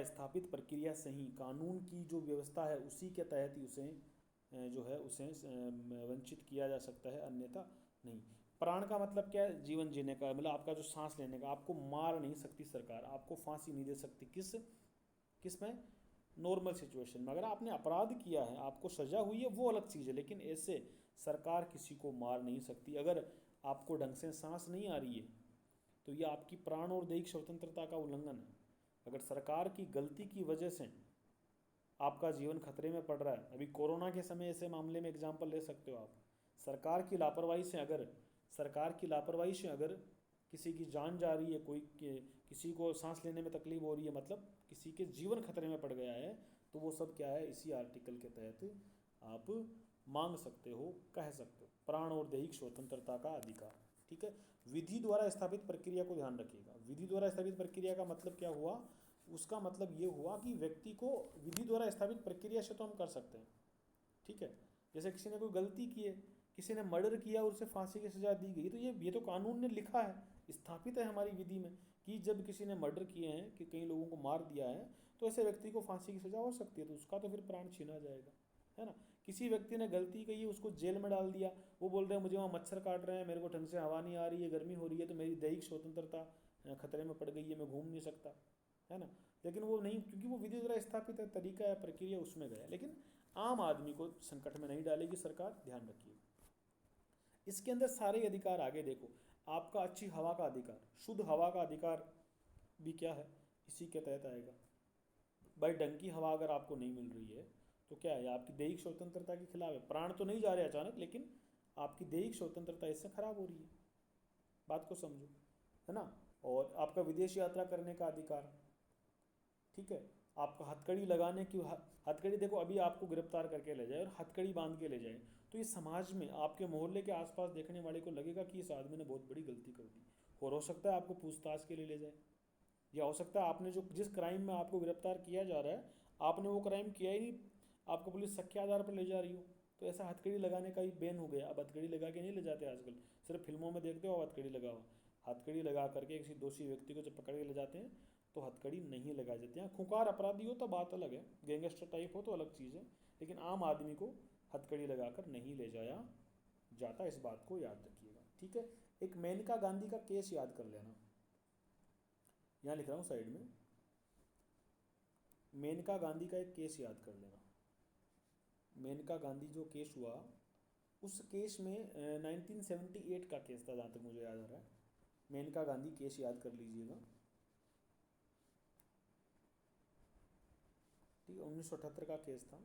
स्थापित प्रक्रिया से ही, कानून की जो व्यवस्था है उसी के तहत ही उसे उसे वंचित किया जा सकता है, अन्यथा नहीं। प्राण का मतलब क्या है? जीवन जीने का, मतलब आपका जो सांस लेने का। आपको मार नहीं सकती सरकार, आपको फांसी नहीं दे सकती। किस में? नॉर्मल सिचुएशन में। अगर आपने अपराध किया है, आपको सजा हुई है, वो अलग चीज़ है, लेकिन ऐसे सरकार किसी को मार नहीं सकती। अगर आपको ढंग से सांस नहीं आ रही है, तो ये आपकी प्राण और दैहिक स्वतंत्रता का उल्लंघन है। अगर सरकार की गलती की वजह से आपका जीवन खतरे में पड़ रहा है, अभी कोरोना के समय ऐसे मामले में एग्जाम्पल ले सकते हो आप। सरकार की लापरवाही से अगर किसी की जान जा रही है, किसी को सांस लेने में तकलीफ हो रही है, मतलब किसी के जीवन खतरे में पड़ गया है, तो वो सब क्या है, इसी आर्टिकल के तहत आप मांग सकते हो, कह सकते हो। प्राण और दैहिक स्वतंत्रता का अधिकार। ठीक है। विधि द्वारा स्थापित प्रक्रिया को ध्यान रखिएगा। विधि द्वारा स्थापित प्रक्रिया का मतलब क्या हुआ, उसका मतलब ये हुआ कि व्यक्ति को विधि द्वारा स्थापित प्रक्रिया से तो हम कर सकते हैं। ठीक है। जैसे किसी ने कोई गलती की है, किसी ने मर्डर किया और उसे फांसी की सजा दी गई, तो ये तो कानून ने लिखा है, स्थापित है हमारी विधि में कि जब किसी ने मर्डर किए हैं, कि कई लोगों को मार दिया है, तो ऐसे व्यक्ति को फांसी की सजा हो सकती है, तो उसका तो फिर प्राण छीना जाएगा, है ना। किसी व्यक्ति ने गलती की है, उसको जेल में डाल दिया, वो बोल रहे हैं मुझे वहाँ मच्छर काट रहे हैं, मेरे को ढंग से हवा नहीं आ रही है, गर्मी हो रही है, तो मेरी दैहिक स्वतंत्रता खतरे में पड़ गई है, मैं घूम नहीं सकता, है ना। लेकिन वो नहीं, क्योंकि वो विधि द्वारा स्थापित है, तरीका है, प्रक्रिया उसमें गया, लेकिन आम आदमी को संकट में नहीं डालेगी सरकार, ध्यान रखिए। इसके अंदर सारे अधिकार आगे देखो, आपका अच्छी हवा का अधिकार, शुद्ध हवा का अधिकार भी क्या है, इसी के तहत आएगा। भाई ढंग की हवा अगर आपको नहीं मिल रही है, तो क्या है, आपकी दैहिक स्वतंत्रता के खिलाफ है। प्राण तो नहीं जा रहे अचानक, लेकिन आपकी दैहिक स्वतंत्रता इससे खराब हो रही है, बात को समझो, है ना। और आपका विदेश यात्रा करने का अधिकार, ठीक है। आपका हथकड़ी लगाने की, हथकड़ी देखो, अभी आपको गिरफ्तार करके ले जाए और हथकड़ी बांध के ले जाए, तो ये समाज में आपके मोहल्ले के आसपास देखने वाले को लगेगा कि इस आदमी ने बहुत बड़ी गलती कर दी, और हो सकता है आपको पूछताछ के लिए ले जाए, या हो सकता है आपने जो जिस क्राइम में आपको गिरफ्तार किया जा रहा है, आपने वो क्राइम किया ही नहीं, आपको पुलिस शक के आधार पर ले जा रही हो, तो ऐसा हथकड़ी लगाने का ही बैन हो गया। अब हथकड़ी लगा के नहीं ले जाते आजकल, सिर्फ फिल्मों में देखते हो हथकड़ी लगा हुआ। हथकड़ी लगा करके किसी दोषी व्यक्ति को जब पकड़ के ले जाते हैं, तो हथकड़ी नहीं लगाई जाती है। खुंखार अपराधी हो तो बात अलग है, गैंगस्टर टाइप हो तो अलग चीज़ है, लेकिन आम आदमी को हथकड़ी लगाकर नहीं ले जाया जाता, इस बात को याद रखिएगा। ठीक है। एक मेनका गांधी का केस याद कर लेना, यहाँ लिख रहा हूँ साइड में, मेनका गांधी का एक केस याद कर लेना। मेनका गांधी जो केस हुआ, उस केस में 1978 का केस था, जहाँ तक मुझे याद आ रहा है। मेनका गांधी केस याद कर लीजिएगा। ठीक है, 1978 का केस था।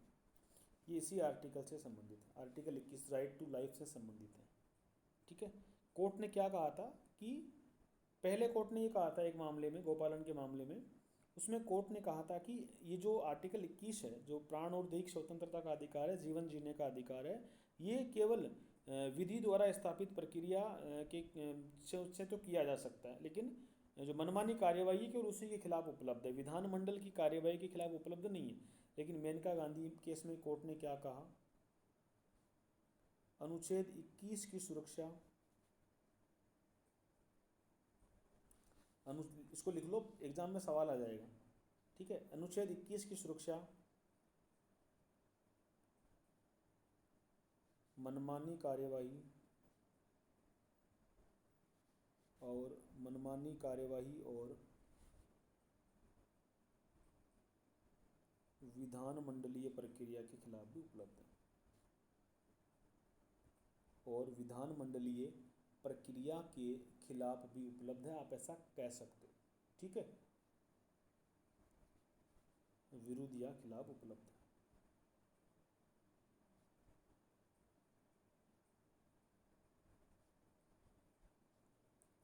ये इसी आर्टिकल से संबंधित है, आर्टिकल 21 राइट टू लाइफ से संबंधित है। ठीक है। कोर्ट ने क्या कहा था कि, पहले कोर्ट ने ये कहा था एक मामले में, गोपालन के मामले में, उसमें कोर्ट ने कहा था कि ये जो आर्टिकल 21 है, जो प्राण और दैहिक स्वतंत्रता का अधिकार है, जीवन जीने का अधिकार है, ये केवल विधि द्वारा स्थापित प्रक्रिया के से तो किया जा सकता है, लेकिन जो मनमानी कार्यवाही है केवल उसी के खिलाफ उपलब्ध है, विधानमंडल की कार्यवाही के खिलाफ उपलब्ध नहीं है। लेकिन मेनका गांधी केस में कोर्ट ने क्या कहा, अनुच्छेद 21 की सुरक्षा, इसको लिख लो, एग्जाम में सवाल आ जाएगा। ठीक है। अनुच्छेद 21 की सुरक्षा, मनमानी कार्यवाही और विधानमंडलीय प्रक्रिया के खिलाफ भी उपलब्ध है, और विधानमंडलीय प्रक्रिया के खिलाफ भी उपलब्ध है, आप ऐसा कह सकते हो। ठीक है। विरुद्ध या खिलाफ उपलब्ध है।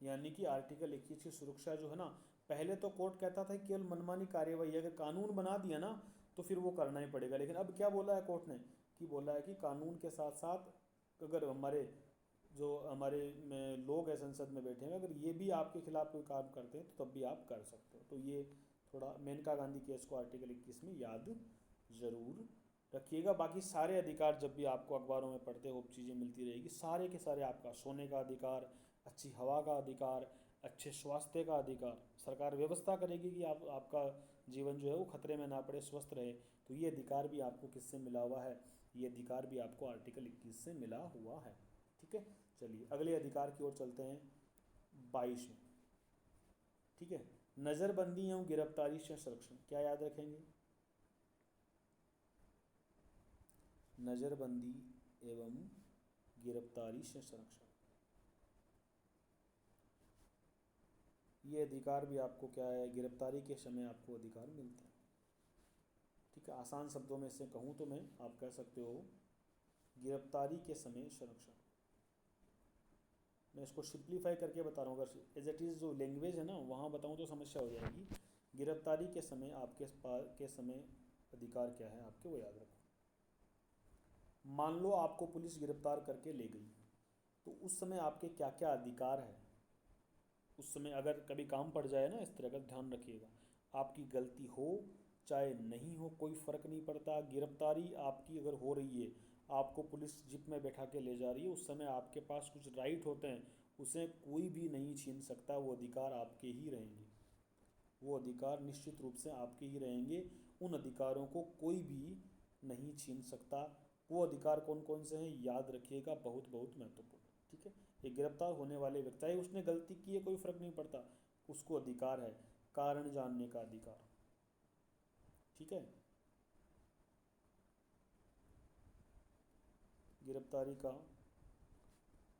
यानी कि आर्टिकल 21 की सुरक्षा जो है ना, पहले तो कोर्ट कहता था कि केवल मनमानी कार्यवाही, अगर कानून बना दिया ना तो फिर वो करना ही पड़ेगा, लेकिन अब क्या बोला है कोर्ट ने, कि बोला है कि कानून के साथ साथ अगर हमारे में लोग हैं संसद में बैठे हैं, अगर ये भी आपके खिलाफ कोई काम करते हैं तो तब भी आप कर सकते हो। तो ये थोड़ा मेनका गांधी केस को आर्टिकल 21 में याद जरूर रखिएगा। बाकी सारे अधिकार जब भी आपको अखबारों में पढ़ते हो चीज़ें मिलती रहेगी, सारे के सारे, आपका सोने का अधिकार, अच्छी हवा का अधिकार, अच्छे स्वास्थ्य का अधिकार, सरकार व्यवस्था करेगी कि आपका जीवन जो है वो खतरे में ना पड़े, स्वस्थ रहे, तो ये अधिकार भी आपको किससे मिला हुआ है, ये अधिकार भी आपको आर्टिकल 21 से मिला हुआ है। ठीक है। चलिए अगले अधिकार की ओर चलते हैं, 22 में। ठीक है। नज़रबंदी एवं गिरफ्तारी से संरक्षण, क्या याद रखेंगे, नज़रबंदी एवं गिरफ्तारी से संरक्षण, ये अधिकार भी आपको क्या है, गिरफ्तारी के समय आपको अधिकार मिलते हैं। ठीक है। आसान शब्दों में से कहूँ तो मैं, आप कह सकते हो गिरफ्तारी के समय संरक्षण, मैं इसको सिंप्लीफाई करके बता रहा हूँ, अगर एज इट इज़ जो लैंग्वेज है ना वहाँ बताऊँ तो समस्या हो जाएगी। गिरफ्तारी के समय आपके पास के समय अधिकार क्या है आपके, वो याद रखो। मान लो आपको पुलिस गिरफ्तार करके ले गई, तो उस समय आपके क्या क्या अधिकार है। उस समय अगर कभी काम पड़ जाए ना इस तरह का, ध्यान रखिएगा। आपकी गलती हो चाहे नहीं हो कोई फ़र्क नहीं पड़ता। गिरफ्तारी आपकी अगर हो रही है, आपको पुलिस जीप में बैठा के ले जा रही है, उस समय आपके पास कुछ राइट होते हैं, उसे कोई भी नहीं छीन सकता। वो अधिकार आपके ही रहेंगे, वो अधिकार निश्चित रूप से आपके ही रहेंगे। उन अधिकारों को कोई भी नहीं छीन सकता। वो अधिकार कौन कौन से हैं याद रखिएगा, बहुत बहुत महत्वपूर्ण है, ठीक है। ये गिरफ्तार होने वाले व्यक्ति, चाहे उसने गलती की है कोई फ़र्क नहीं पड़ता, उसको अधिकार है कारण जानने का अधिकार, ठीक है। गिरफ्तारी का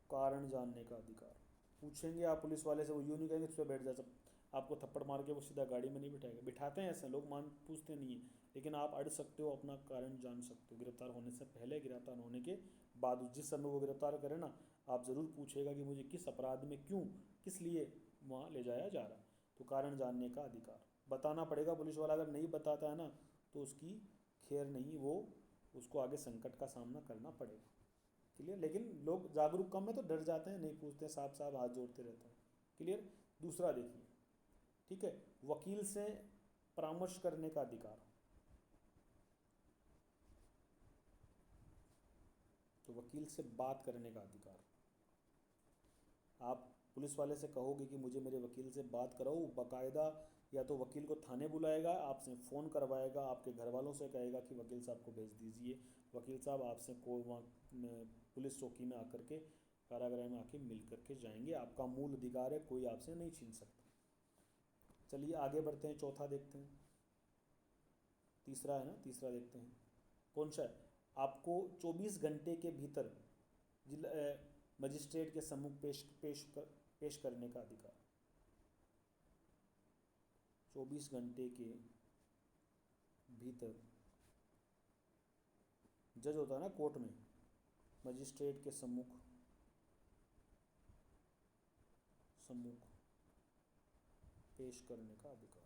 कारण जानने का अधिकार। पूछेंगे आप पुलिस वाले से, वो यूँ नहीं कहेंगे तुझे बैठ जा, सब आपको थप्पड़ मार के वो सीधा गाड़ी में नहीं बिठाएगा। बिठाते हैं ऐसे लोग, मान पूछते नहीं है, लेकिन आप अड़ सकते हो, अपना कारण जान सकते हो गिरफ्तार होने से पहले, गिरफ्तार होने के बाद। जिस समय वो गिरफ्तार करें ना, आप ज़रूर पूछेगा कि मुझे किस अपराध में, क्यों, किस लिए वहाँ ले जाया जा रहा है। तो कारण जानने का अधिकार बताना पड़ेगा। पुलिस वाला अगर नहीं बताता है ना तो उसकी खैर नहीं, वो उसको आगे संकट का सामना करना पड़ेगा। क्लियर। लेकिन लोग जागरूक कम है तो डर जाते हैं, नहीं पूछते, साफ साफ हाथ जोड़ते रहते हैं। क्लियर। दूसरा देखिए, ठीक है, वकील से परामर्श करने का अधिकार। तो वकील से बात करने का अधिकार। आप पुलिस वाले से कहोगे कि मुझे मेरे वकील से बात कराओ, बाकायदा या तो वकील को थाने बुलाएगा, आपसे फ़ोन करवाएगा, आपके घर वालों से कहेगा कि वकील साहब को भेज दीजिए, वकील साहब आपसे को वहाँ पुलिस चौकी में आकर के, कारागृह में आके मिल करके जाएंगे। आपका मूल अधिकार है, कोई आपसे नहीं छीन सकता। चलिए आगे बढ़ते हैं, चौथा देखते हैं। तीसरा है ना, तीसरा देखते हैं कौन सा है। आपको 24 घंटे के भीतर जिला मजिस्ट्रेट के सम्मुख पेश करने का अधिकार। 24 घंटे के भीतर जज होता है ना कोर्ट में, मजिस्ट्रेट के सम्मुख पेश करने का अधिकार।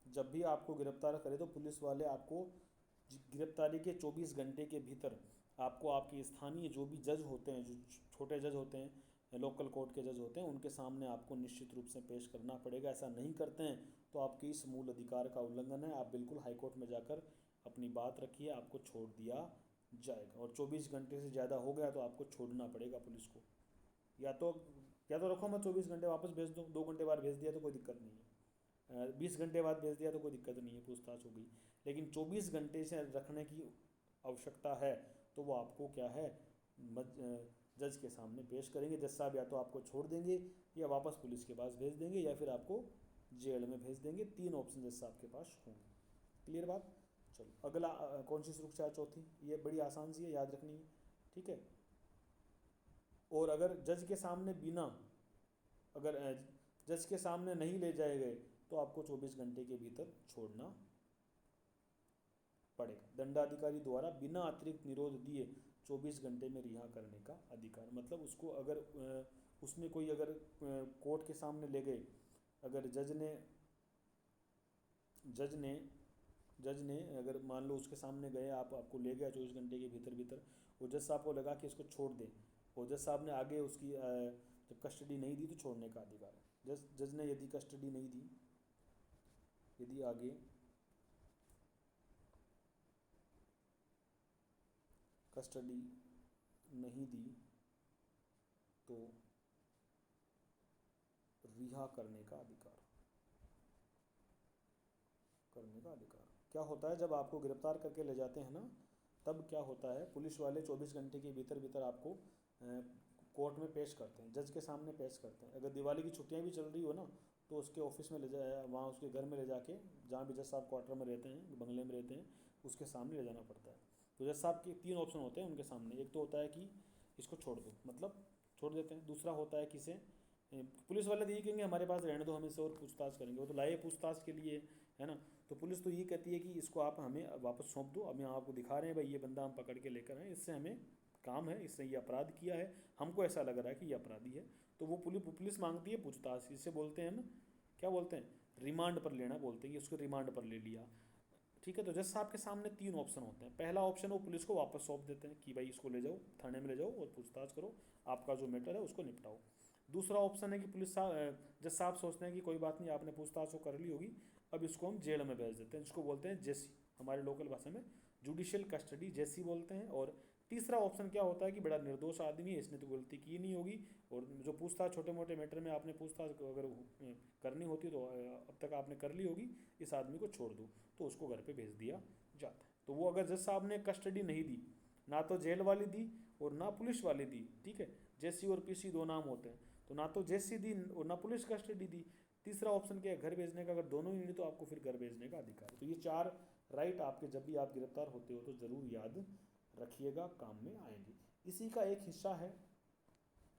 जब भी आपको गिरफ्तार करे तो पुलिस वाले आपको गिरफ्तारी के 24 घंटे के भीतर आपको आपके स्थानीय जो भी जज होते हैं, जो छोटे जज होते हैं, लोकल कोर्ट के जज होते हैं, उनके सामने आपको निश्चित रूप से पेश करना पड़ेगा। ऐसा नहीं करते हैं तो आपके इस मूल अधिकार का उल्लंघन है। आप बिल्कुल हाई कोर्ट में जाकर अपनी बात रखिए, आपको छोड़ दिया जाएगा। और 24 घंटे से ज़्यादा हो गया तो आपको छोड़ना पड़ेगा पुलिस को। या तो रखो मैं 24 घंटे वापस भेज दूँ, 2 घंटे बाद भेज दिया तो कोई दिक्कत नहीं है, 20 घंटे बाद भेज दिया तो कोई दिक्कत नहीं है, पूछताछ हो गई। लेकिन 24 घंटे से रखने की आवश्यकता है तो वो आपको क्या है, जज के सामने पेश करेंगे। जज साहब या तो आपको छोड़ देंगे या वापस पुलिस के पास भेज देंगे या फिर आपको जेल में भेज देंगे। 3 ऑप्शन जज साहब के पास होंगे। क्लियर बात। चलो अगला कौन सी सुरक्षा है, चौथी, ये बड़ी आसान सी है, याद रखनी है, ठीक है। और अगर जज के सामने बिना, अगर जज के सामने नहीं ले जाए गए तो आपको 24 घंटे के भीतर छोड़ना पड़ेगा। दंडाधिकारी द्वारा बिना अतिरिक्त निरोध दिए 24 घंटे में रिहा करने का अधिकार। मतलब उसको अगर उसमें कोई अगर कोर्ट के सामने ले गए, अगर जज ने अगर मान लो उसके सामने गए, आपको ले गया 24 घंटे के भीतर भीतर, वो जज साहब को लगा कि इसको छोड़ दें, और जज साहब ने आगे उसकी जब कस्टडी नहीं दी तो छोड़ने का अधिकार है। जज ने यदि कस्टडी नहीं दी, यदि आगे कस्टडी नहीं दी तो रिहा करने का अधिकार। क्या होता है जब आपको गिरफ्तार करके ले जाते हैं ना, तब क्या होता है, पुलिस वाले 24 घंटे के भीतर भीतर आपको कोर्ट में पेश करते हैं, जज के सामने पेश करते हैं। अगर दिवाली की छुट्टियां भी चल रही हो ना तो उसके ऑफिस में ले जाए, वहाँ उसके घर में ले जाके, जहाँ भी जज साहब क्वार्टर में रहते हैं, बंगले में रहते हैं, उसके सामने ले जाना पड़ता है। तो जज साहब के 3 ऑप्शन होते हैं उनके सामने। एक तो होता है कि इसको छोड़ दो, मतलब छोड़ देते हैं। दूसरा होता है कि इसे पुलिस वाले तो ये कहेंगे हमारे पास रहने दो, हम इससे और पूछताछ करेंगे, वो तो लाए पूछताछ के लिए, है ना। तो पुलिस तो ये कहती है कि इसको आप हमें वापस सौंप दो, अब यहाँ आपको दिखा रहे हैं भाई ये बंदा हम पकड़ के लेकर आए, इससे हमें काम है, इसने ये अपराध किया है, हमको ऐसा लग रहा है कि ये अपराधी है, तो वो पुलिस मांगती है पूछताछ। इसे बोलते हैं हम क्या बोलते हैं, रिमांड पर लेना बोलते हैं कि उसको रिमांड पर ले लिया। ठीक है, तो जज साहब के सामने 3 ऑप्शन होते हैं। पहला ऑप्शन वो पुलिस को वापस सौंप देते हैं कि भाई इसको ले जाओ, थाने में ले जाओ और पूछताछ करो, आपका जो मैटर है उसको निपटाओ। दूसरा ऑप्शन है कि जज साहब सोचते हैं कि कोई बात नहीं, आपने पूछताछ तो कर ली होगी, अब इसको हम जेल में भेज देते हैं, जिसको बोलते हैं जेसी, हमारे लोकल भाषा में जुडिशियल कस्टडी जेसी बोलते हैं। और तीसरा ऑप्शन क्या होता है कि बड़ा निर्दोष आदमी है, इसने तो गलती की नहीं होगी, और जो पूछताछ छोटे मोटे मैटर में आपने पूछताछ अगर करनी होती तो अब तक आपने कर ली होगी, इस आदमी को छोड़ दो, तो उसको घर पे भेज दिया जाता है। तो वो अगर जज साहब ने कस्टडी नहीं दी, ना तो जेल वाली दी और ना पुलिस वाली दी, ठीक है, जेसी और पीसी 2 नाम होते हैं, तो ना तो जेसी दी और ना पुलिस कस्टडी दी, तीसरा ऑप्शन क्या है, घर भेजने का। अगर दोनों ही नहीं तो आपको फिर घर भेजने का अधिकार है। तो ये 4 राइट आपके जब भी आप गिरफ्तार होते हो तो ज़रूर याद रखिएगा, काम में आएंगे। इसी का एक हिस्सा है,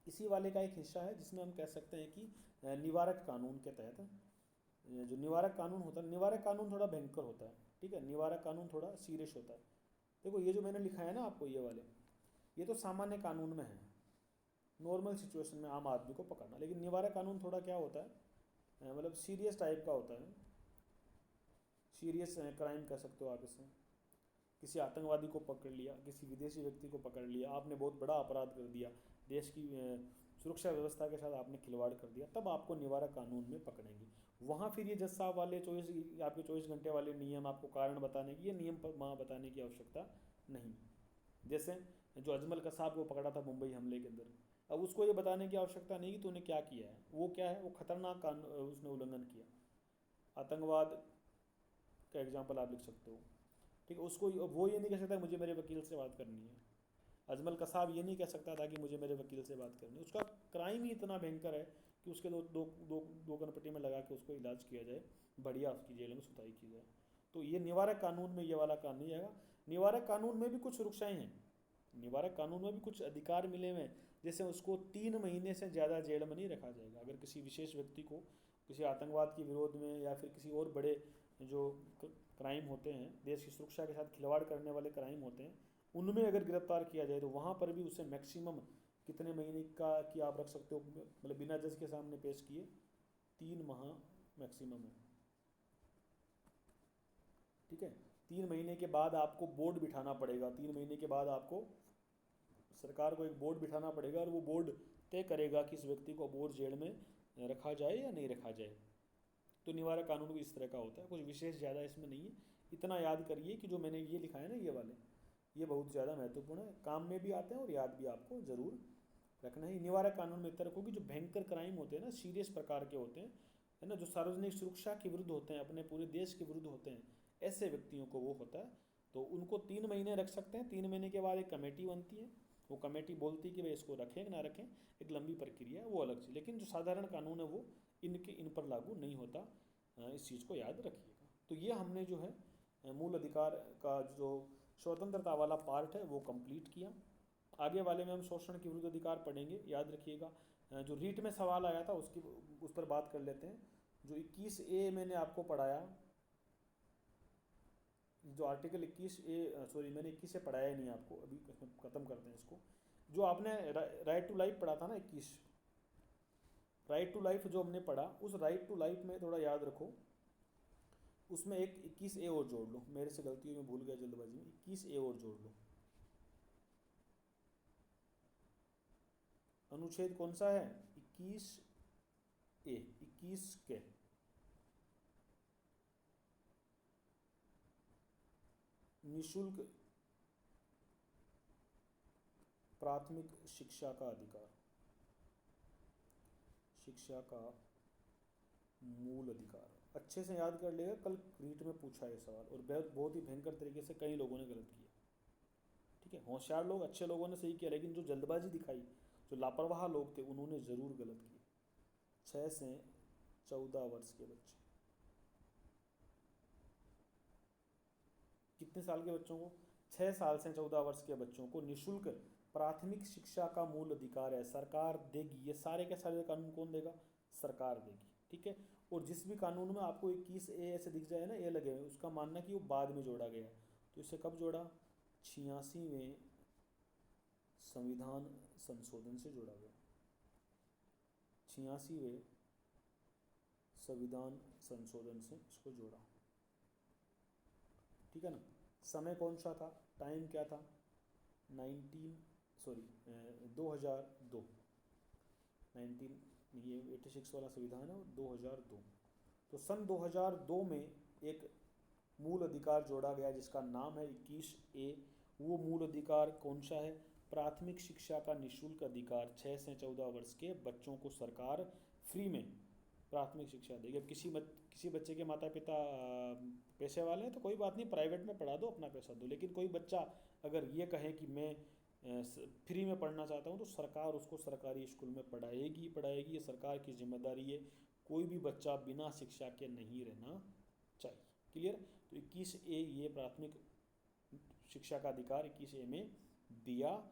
इसी वाले का एक हिस्सा है जिसमें हम कह सकते हैं कि निवारक कानून के तहत, जो निवारक कानून होता है, निवारक कानून थोड़ा भयंकर होता है, ठीक है, निवारक कानून थोड़ा सीरियस होता है। देखो ये जो मैंने लिखा है ना आपको, ये वाले, ये तो सामान्य कानून में है, नॉर्मल सिचुएशन में आम आदमी को पकड़ना, लेकिन निवारक कानून थोड़ा क्या होता है, मतलब सीरियस टाइप का होता है, सीरियस क्राइम कह सकते हो आप इसे। किसी आतंकवादी को पकड़ लिया, किसी विदेशी व्यक्ति को पकड़ लिया, आपने बहुत बड़ा अपराध कर दिया, देश की सुरक्षा व्यवस्था के साथ आपने खिलवाड़ कर दिया, तब आपको निवारक कानून में पकड़ेंगे। वहाँ फिर ये जज साहब वाले 24 घंटे वाले नियम, आपको कारण बताने की, ये नियम पर वहाँ बताने की आवश्यकता नहीं। जैसे जो अजमल कसाब को पकड़ा था मुंबई हमले के अंदर, अब उसको ये बताने की आवश्यकता नहीं कि तूने क्या किया है, वो क्या है, वो खतरनाक कानून उसने उल्लंघन किया, आतंकवाद का एग्जाम्पल आप लिख सकते हो, ठीक है। उसको वो ये नहीं कह सकता मुझे मेरे वकील से बात करनी है, अजमल कसाब ये नहीं कह सकता था कि मुझे मेरे वकील से बात करनी है। उसका क्राइम ही इतना भयंकर है कि उसके दो गनपट्टी में लगा के उसको इलाज किया जाए, बढ़िया उसकी जेल में सुताई की जाए। तो ये निवारक कानून में ये वाला काम नहीं आएगा। निवारक कानून में भी कुछ सुरक्षाएँ हैं, निवारक कानून में भी कुछ अधिकार मिले हुए हैं, जैसे उसको 3 महीने से ज़्यादा जेल में नहीं रखा जाएगा। अगर किसी विशेष व्यक्ति को किसी आतंकवाद के विरोध में या फिर किसी और बड़े जो क्राइम होते हैं, देश की सुरक्षा के साथ खिलवाड़ करने वाले क्राइम होते हैं, उनमें अगर गिरफ्तार किया जाए तो वहाँ पर भी उसे मैक्सिमम कितने महीने का कि आप रख सकते हो, मतलब बिना जज के सामने पेश किए 3 माह मैक्सिमम है, ठीक है। 3 महीने के बाद आपको बोर्ड बिठाना पड़ेगा, 3 महीने के बाद आपको सरकार को एक बोर्ड बिठाना पड़ेगा, और वो बोर्ड तय करेगा कि इस व्यक्ति को बोर्ड जेल में रखा जाए या नहीं रखा जाए। तो निवारक कानून भी इस तरह का होता है, कुछ विशेष ज़्यादा इसमें नहीं है। इतना याद करिए कि जो मैंने ये लिखा है ना, ये वाले, ये बहुत ज़्यादा महत्वपूर्ण है, काम में भी आते हैं और याद भी आपको ज़रूर रखना है। निवारक कानून में इतना रखो कि जो भयंकर क्राइम होते हैं ना, सीरियस प्रकार के होते हैं, है ना, जो सार्वजनिक सुरक्षा के विरुद्ध होते हैं, अपने पूरे देश के विरुद्ध होते हैं, ऐसे व्यक्तियों को वो होता है, तो उनको 3 महीने रख सकते हैं। 3 महीने के बाद एक कमेटी बनती है, वो कमेटी बोलती है कि भाई इसको रखें कि ना रखें, एक लंबी प्रक्रिया है, वो अलग से। लेकिन जो साधारण कानून है वो इन पर लागू नहीं होता, इस चीज़ को याद रखिएगा। तो ये हमने जो है मूल अधिकार का जो स्वतंत्रता वाला पार्ट है वो कंप्लीट किया। आगे वाले में हम शोषण के विरुद्ध अधिकार पढ़ेंगे, याद रखिएगा। जो रीट में सवाल आया था उस पर बात कर लेते हैं। जो 21A मैंने आपको पढ़ाया, जो आर्टिकल 21A, सॉरी मैंने 21 से पढ़ाया ही नहीं आपको, अभी ख़त्म करते हैं इसको। जो आपने राइट टू लाइफ पढ़ा था ना, 21 राइट टू लाइफ जो हमने पढ़ा, उस राइट टू लाइफ में थोड़ा याद रखो, उसमें एक 21A और जोड़ लो, मेरे से गलती हुई, मैं भूल गया जल्दबाजी में, 21A और जोड़ लो। अनुच्छेद कौन सा है, 21A, 21 के निशुल्क प्राथमिक शिक्षा का अधिकार, शिक्षा का मूल अधिकार। अच्छे से याद कर लेगा, कल रीट में पूछा है सवाल, और बहुत ही भयंकर तरीके से कई लोगों ने गलत किया, ठीक है। होशियार लोग, अच्छे लोगों ने सही किया, लेकिन जो जल्दबाजी दिखाई, जो लापरवाह लोग थे, उन्होंने ज़रूर गलत किया। 6 से 14 वर्ष के बच्चे, कितने साल के बच्चों को, 6 साल से 14 वर्ष के बच्चों को निशुल्क प्राथमिक शिक्षा का मूल अधिकार है, सरकार देगी। ये सारे के सारे कानून कौन देगा, सरकार देगी, ठीक है। और जिस भी कानून में आपको 21A ऐसे दिख जाए ना, ए लगे हुए, उसका मानना कि वो बाद में जोड़ा गया है। तो इसे कब जोड़ा, 86वें संविधान संशोधन से जोड़ा गया। 86वें संविधान संशोधन से इसको जोड़ा। ठीक है ना। समय कौन सा था, टाइम क्या था, 2002, ये 86 वाला संविधान है, 2002। तो सन 2002 में एक मूल अधिकार जोड़ा गया जिसका नाम है 21A। वो मूल अधिकार कौन सा है, प्राथमिक शिक्षा का निःशुल्क अधिकार। 6 से 14 वर्ष के बच्चों को सरकार फ्री में प्राथमिक शिक्षा देगी। अब किसी बच्चे के माता पिता पैसे वाले हैं तो कोई बात नहीं, प्राइवेट में पढ़ा दो, अपना पैसा दो। लेकिन कोई बच्चा अगर ये कहे कि मैं फ्री में पढ़ना चाहता हूँ तो सरकार उसको सरकारी स्कूल में पढ़ाएगी। ये सरकार की जिम्मेदारी है। कोई भी बच्चा बिना शिक्षा के नहीं रहना चाहिए। क्लियर। तो 21A ये प्राथमिक शिक्षा का अधिकार 21A में दिया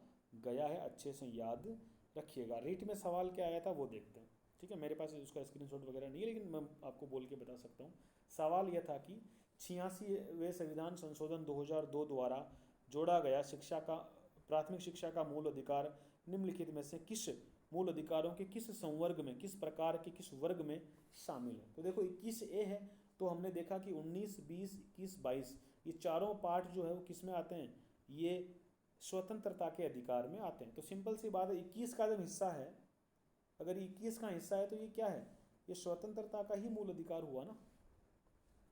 गया है। अच्छे से याद रखिएगा। रीट में सवाल क्या आया था वो देखते हैं। ठीक है, मेरे पास उसका स्क्रीनशॉट वगैरह नहीं है, लेकिन मैं आपको बोल के बता सकता हूँ। सवाल यह था कि 86वें संविधान संशोधन 2002 द्वारा जोड़ा गया शिक्षा का प्राथमिक शिक्षा का मूल अधिकार निम्नलिखित में से किस मूल अधिकारों के किस संवर्ग में, किस प्रकार के किस वर्ग में शामिल है। तो देखो 21A है, तो हमने देखा कि 19, 20, 21, 22 ये चारों पार्ट जो है वो किस में आते हैं, ये स्वतंत्रता के अधिकार में आते हैं। तो सिंपल सी बात है, 21 का जब हिस्सा है, अगर 21 का हिस्सा है तो ये क्या है, ये स्वतंत्रता का ही मूल अधिकार हुआ ना।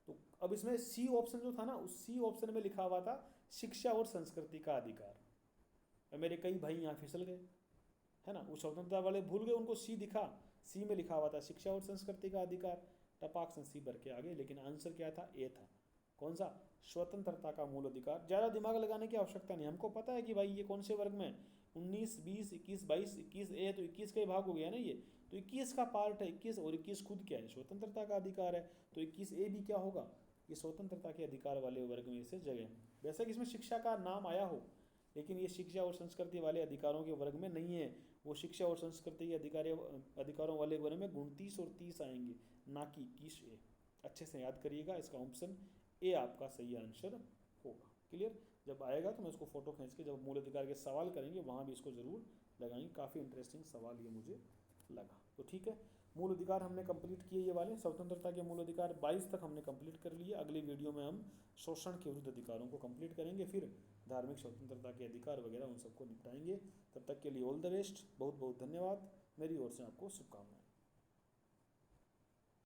तो अब इसमें सी ऑप्शन जो था ना, उस सी ऑप्शन में लिखा हुआ था शिक्षा और संस्कृति का अधिकार। मेरे कई भाई यहाँ फिसल गए, है ना, वो स्वतंत्रता वाले भूल गए, उनको सी दिखा, सी में लिखा हुआ था शिक्षा और संस्कृति का अधिकार, टपाक से सी भर के आगे। लेकिन आंसर क्या था, ए था। कौन सा, स्वतंत्रता का मूल अधिकार। ज़्यादा दिमाग लगाने की आवश्यकता नहीं, हमको पता है कि भाई ये कौन से वर्ग में, 19, 20, 21, 22, 21A तो 21 का ही भाग हो गया ना ये। तो 21 का पार्ट है 21, और 21 खुद क्या है, स्वतंत्रता का अधिकार है। तो 21A भी क्या होगा, ये स्वतंत्रता के अधिकार वाले वर्ग में से जगह। वैसे कि इसमें शिक्षा का नाम आया हो, लेकिन ये शिक्षा और संस्कृति वाले अधिकारों के वर्ग में नहीं है। वो शिक्षा और संस्कृति के अधिकारों वाले वर्ग में 29 और 30 आएंगे, ना कि 21A। अच्छे से याद करिएगा, इसका ऑप्शन ए आपका सही आंसर होगा। क्लियर। जब आएगा तो मैं इसको फोटो खींच के जब मूल अधिकार के सवाल करेंगे वहाँ भी इसको ज़रूर लगाएंगे। काफ़ी इंटरेस्टिंग सवाल ये मुझे लगा। तो ठीक है, मूल अधिकार हमने कंप्लीट किए ये वाले, स्वतंत्रता के मूल अधिकार 22 तक हमने कंप्लीट कर लिए। अगली वीडियो में हम शोषण के विरुद्ध अधिकारों को कंप्लीट करेंगे, फिर धार्मिक स्वतंत्रता के अधिकार वगैरह उन सबको निपटाएंगे। तब तक के लिए ऑल द बेस्ट, बहुत बहुत धन्यवाद। मेरी ओर से आपको शुभकामनाएं।